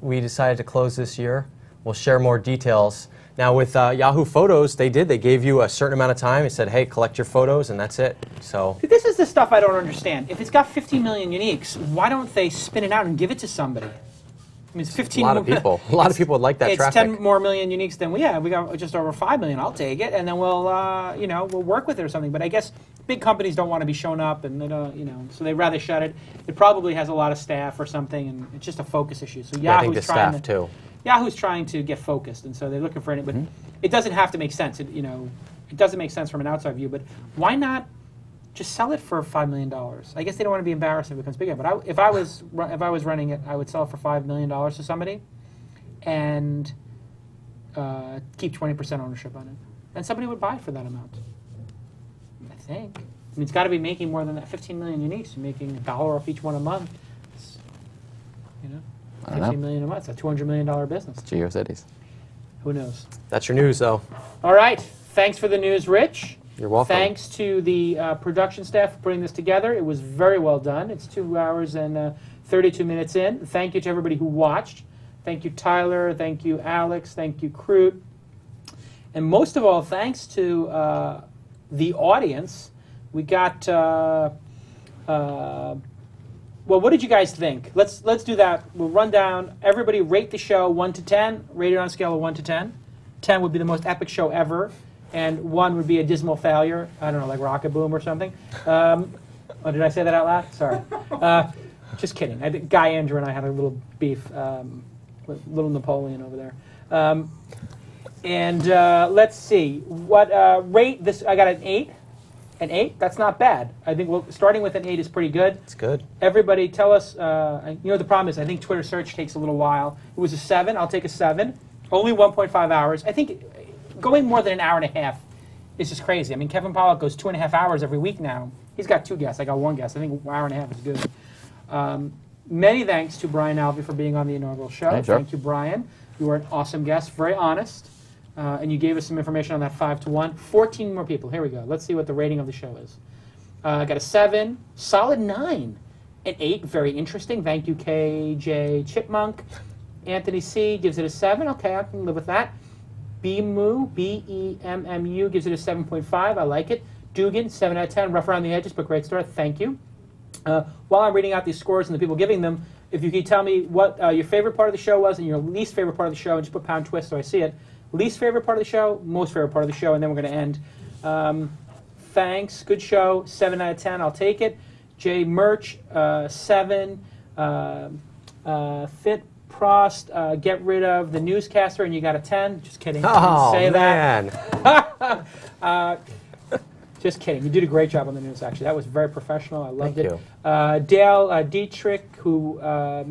we decided to close this year. We'll share more details. Now with Yahoo Photos, they did. They gave you a certain amount of time. They said, "Hey, collect your photos," and that's it. So this is the stuff I don't understand. If it's got 15 million uniques, why don't they spin it out and give it to somebody? I mean, it's 15. a lot of people. A lot of people would like that traffic. It's 10 more million uniques than we got just over 5 million. I'll take it, and then we'll we'll work with it or something. But I guess big companies don't want to be shown up, and they don't, so they'd rather shut it. It probably has a lot of staff or something, and it's just a focus issue. So yeah, I think the staff too. Yahoo's trying to get focused, and so they're looking for it. But it doesn't have to make sense. It doesn't make sense from an outside view. But why not just sell it for $5 million? I guess they don't want to be embarrassed if it becomes bigger. But if I was running it, I would sell it for $5 million to somebody, and keep 20% ownership on it, and somebody would buy it for that amount. I think. I mean, it's got to be making more than that. 15 million uniques. You're making $1 off each one a month. It's, 15 million a month. It's a $200 million business. GeoCities. Who knows? That's your news, though. All right. Thanks for the news, Rich. You're welcome. Thanks to the production staff for putting this together. It was very well done. It's 2 hours and 32 minutes in. Thank you to everybody who watched. Thank you, Tyler. Thank you, Alex. Thank you, Crute. And most of all, thanks to the audience. We got... well, what did you guys think? Let's do that. We'll run down. Everybody rate the show 1 to 10. Rate it on a scale of 1 to 10. 10 would be the most epic show ever, and 1 would be a dismal failure. I don't know, like Rocket Boom or something. Oh, did I say that out loud? Sorry. Just kidding. Guy Andrew and I had a little beef with little Napoleon over there. And let's see. What rate this? I got an 8. An 8? That's not bad. I think starting with an 8 is pretty good. It's good. Everybody tell us, the problem is I think Twitter search takes a little while. It was a 7. I'll take a 7. Only 1.5 hours. I think going more than an hour and a half is just crazy. I mean, Kevin Pollak goes 2.5 hours every week now. He's got 2 guests. I got 1 guest. I think an hour and a half is good. Many thanks to Brian Alvey for being on the inaugural show. Hey, sure. Thank you, Brian. You were an awesome guest, very honest. And you gave us some information on that 5 to 1. 14 more people. Here we go. Let's see what the rating of the show is. I got a 7, solid 9, an 8, very interesting. Thank you, KJ Chipmunk. Anthony C gives it a 7. Okay, I can live with that. Bemu, B-E-M-M-U, gives it a 7.5. I like it. Dugan, 7 out of 10. Rough around the edges, but great start. Thank you. While I'm reading out these scores and the people giving them, if you could tell me what your favorite part of the show was and your least favorite part of the show, and just put pound twist so I see it. Least favorite part of the show, most favorite part of the show, and then we're going to end. Thanks. Good show. 7 out of 10. I'll take it. Jay Merch, 7. Fit Prost, get rid of the newscaster, and you got a 10. Just kidding. Oh, say man. That. Just kidding. You did a great job on the news, actually. That was very professional. I loved Thank it. you. Dale Dietrich, who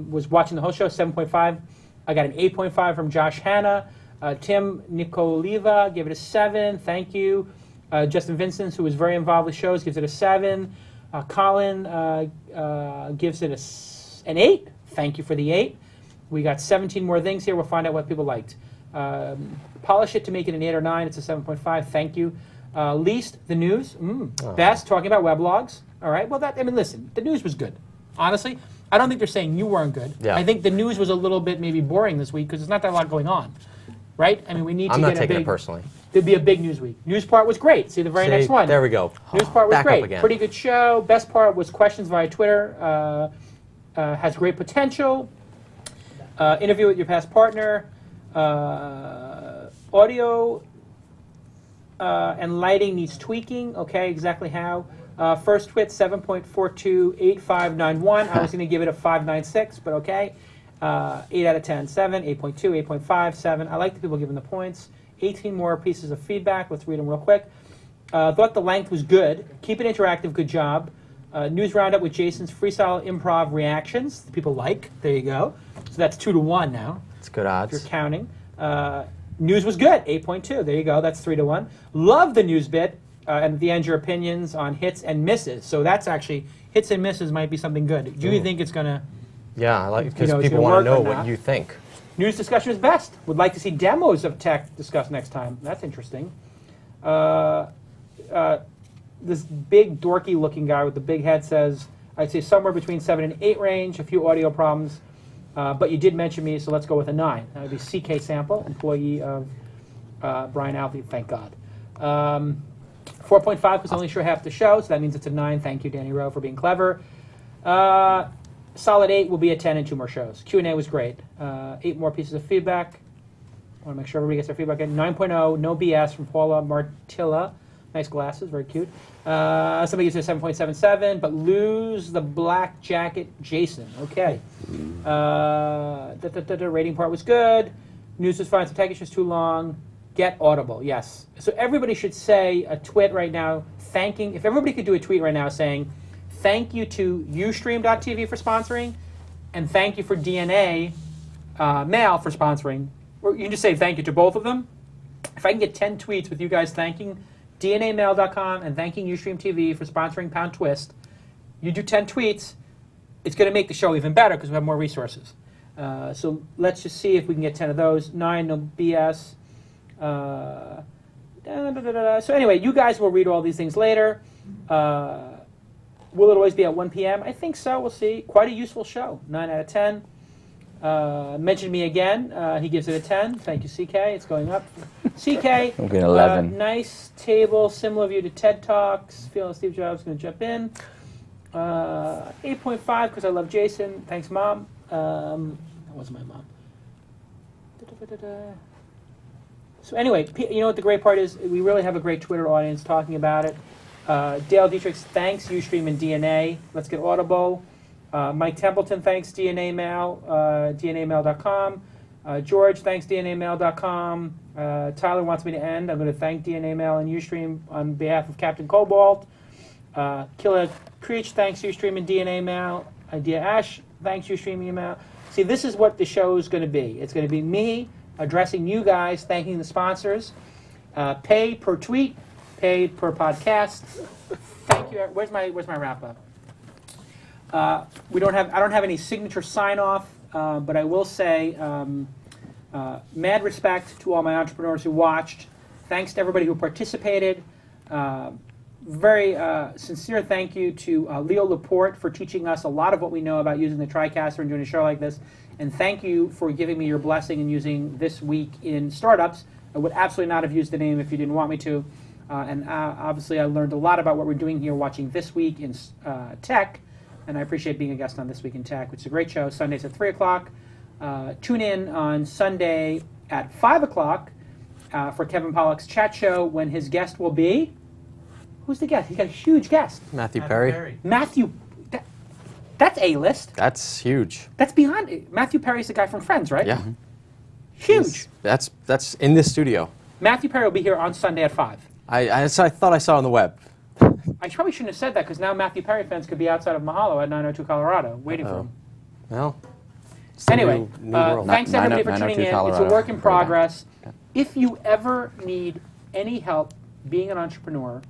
was watching the whole show, 7.5. I got an 8.5 from Josh Hanna. Tim Nikoleva gave it a 7. Thank you. Justin Vincent, who was very involved with shows, gives it a 7. Colin gives it an 8. Thank you for the 8. We got 17 more things here. We'll find out what people liked. Polish it to make it an 8 or 9. It's a 7.5. Thank you. Least, the news. Best, talking about weblogs. All right. Well, listen, the news was good. Honestly, I don't think they're saying you weren't good. Yeah. I think the news was a little bit maybe boring this week because there's not that lot going on, right? I mean, we need to I'm get not a taking big. it personally. There'd be a big news week. News part was great. See the very next one. There we go. News part was Back up great. again. Pretty good show. Best part was questions via Twitter. Has great potential. Interview with your past partner. Audio and lighting needs tweaking. Okay, exactly how. First twit 7.428591. I was going to give it a 596, but okay. 8 out of 10. 7, 8.2, 8.5, 7. I like the people giving the points. 18 more pieces of feedback. Let's read them real quick. Thought the length was good. Keep it interactive. Good job. News roundup with Jason's freestyle improv reactions. The people like. There you go. So that's 2-1 now. It's good If odds. you're counting. News was good. 8.2. There you go. That's 3-1. Love the news bit. And at the end, your opinions on hits and misses. So that's actually, hits and misses might be something good. Do you think it's going to... Yeah, I like because it's people gonna want to work know or what not. you think. News discussion is best. Would like to see demos of tech discussed next time. That's interesting. This big dorky looking guy with the big head says, I'd say somewhere between 7 and 8 range, a few audio problems, but you did mention me, so let's go with a 9. That would be CK Sample, employee of Brian Alvey, thank God. 4.5 because I only sure half the show, so that means it's a 9. Thank you, Danny Rowe, for being clever. Solid 8 will be a 10 and 2 more shows. Q&A was great. 8 more pieces of feedback. I want to make sure everybody gets their feedback in. 9.0, no BS from Paula Martilla. Nice glasses, very cute. Somebody gives it a 7.77, but lose the black jacket Jason. Okay. Rating part was good. News was fine. Some tech issues too long. Get Audible, yes. So everybody should say a tweet right now thanking, if everybody could do a tweet right now saying, thank you to Ustream.tv for sponsoring, and thank you for DNA Mail for sponsoring. Or you can just say thank you to both of them. If I can get 10 tweets with you guys thanking DNAmail.com and thanking Ustream TV for sponsoring Pound Twist, you do 10 tweets, it's going to make the show even better because we have more resources. So let's just see if we can get 10 of those. 9, no BS. So anyway, you guys will read all these things later. Will it always be at 1 p.m.? I think so. We'll see. Quite a useful show. 9 out of 10. Mention me again. He gives it a 10. Thank you, CK. It's going up. CK. I'm getting 11. Nice table. Similar view to TED Talks. Feeling Steve Jobs going to jump in. 8.5 because I love Jason. Thanks, Mom. That wasn't my mom. So anyway, you know what the great part is? We really have a great Twitter audience talking about it. Dale Dietrich, thanks Ustream and DNA. Let's get Audible. Mike Templeton, thanks DNA Mail, DNAmail.com. George, thanks DNAmail.com. Tyler wants me to end. I'm going to thank DNA Mail and Ustream on behalf of Captain Cobalt. Killer Creech, thanks Ustream and DNA Mail. Idea Ash, thanks Ustream email. See, this is what the show is going to be. It's going to be me addressing you guys, thanking the sponsors. Pay per tweet, pay per podcast. Thank you. Where's my wrap up? I don't have any signature sign off, but I will say mad respect to all my entrepreneurs who watched. Thanks to everybody who participated. Very sincere thank you to Leo Laporte for teaching us a lot of what we know about using the TriCaster and doing a show like this. And thank you for giving me your blessing in using This Week in Startups. I would absolutely not have used the name if you didn't want me to. And obviously I learned a lot about what we're doing here watching This Week in Tech. And I appreciate being a guest on This Week in Tech, which is a great show. Sundays at 3 o'clock. Tune in on Sunday at 5 o'clock for Kevin Pollak's chat show when his guest will be... Who's the guest? He's got a huge guest. Matthew Perry. Matthew. That's A-list. That's huge. That's beyond... Matthew Perry's the guy from Friends, right? Yeah. Huge. That's in this studio. Matthew Perry will be here on Sunday at 5. I thought I saw on the web. I probably shouldn't have said that because now Matthew Perry fans could be outside of Mahalo at 902 Colorado waiting for him. Well, it's the Anyway, new world. thanks everybody for 902 tuning in. It's a Colorado. work in progress. If you ever need any help being an entrepreneur,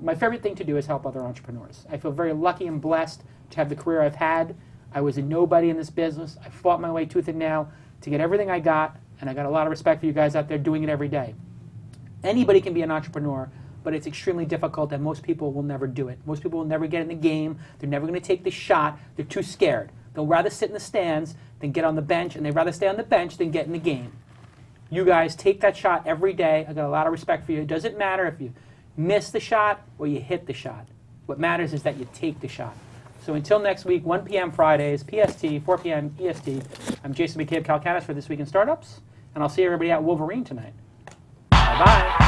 my favorite thing to do is help other entrepreneurs. I feel very lucky and blessed to have the career I've had. I was a nobody in this business. I fought my way tooth and nail to get everything I got, and I got a lot of respect for you guys out there doing it every day. Anybody can be an entrepreneur. but it's extremely difficult and most people will never do it. Most people will never get in the game. They're never going to take the shot. They're too scared. They'll rather sit in the stands than get on the bench, and they'd rather stay on the bench than get in the game. You guys take that shot every day. I got a lot of respect for you. It doesn't matter if you miss the shot or you hit the shot. What matters is that you take the shot. So until next week, 1 p.m. Fridays, PST, 4 p.m. EST, I'm Jason McCabe Calacanis for This Week in Startups, and I'll see everybody at Wolverine tonight. Bye-bye.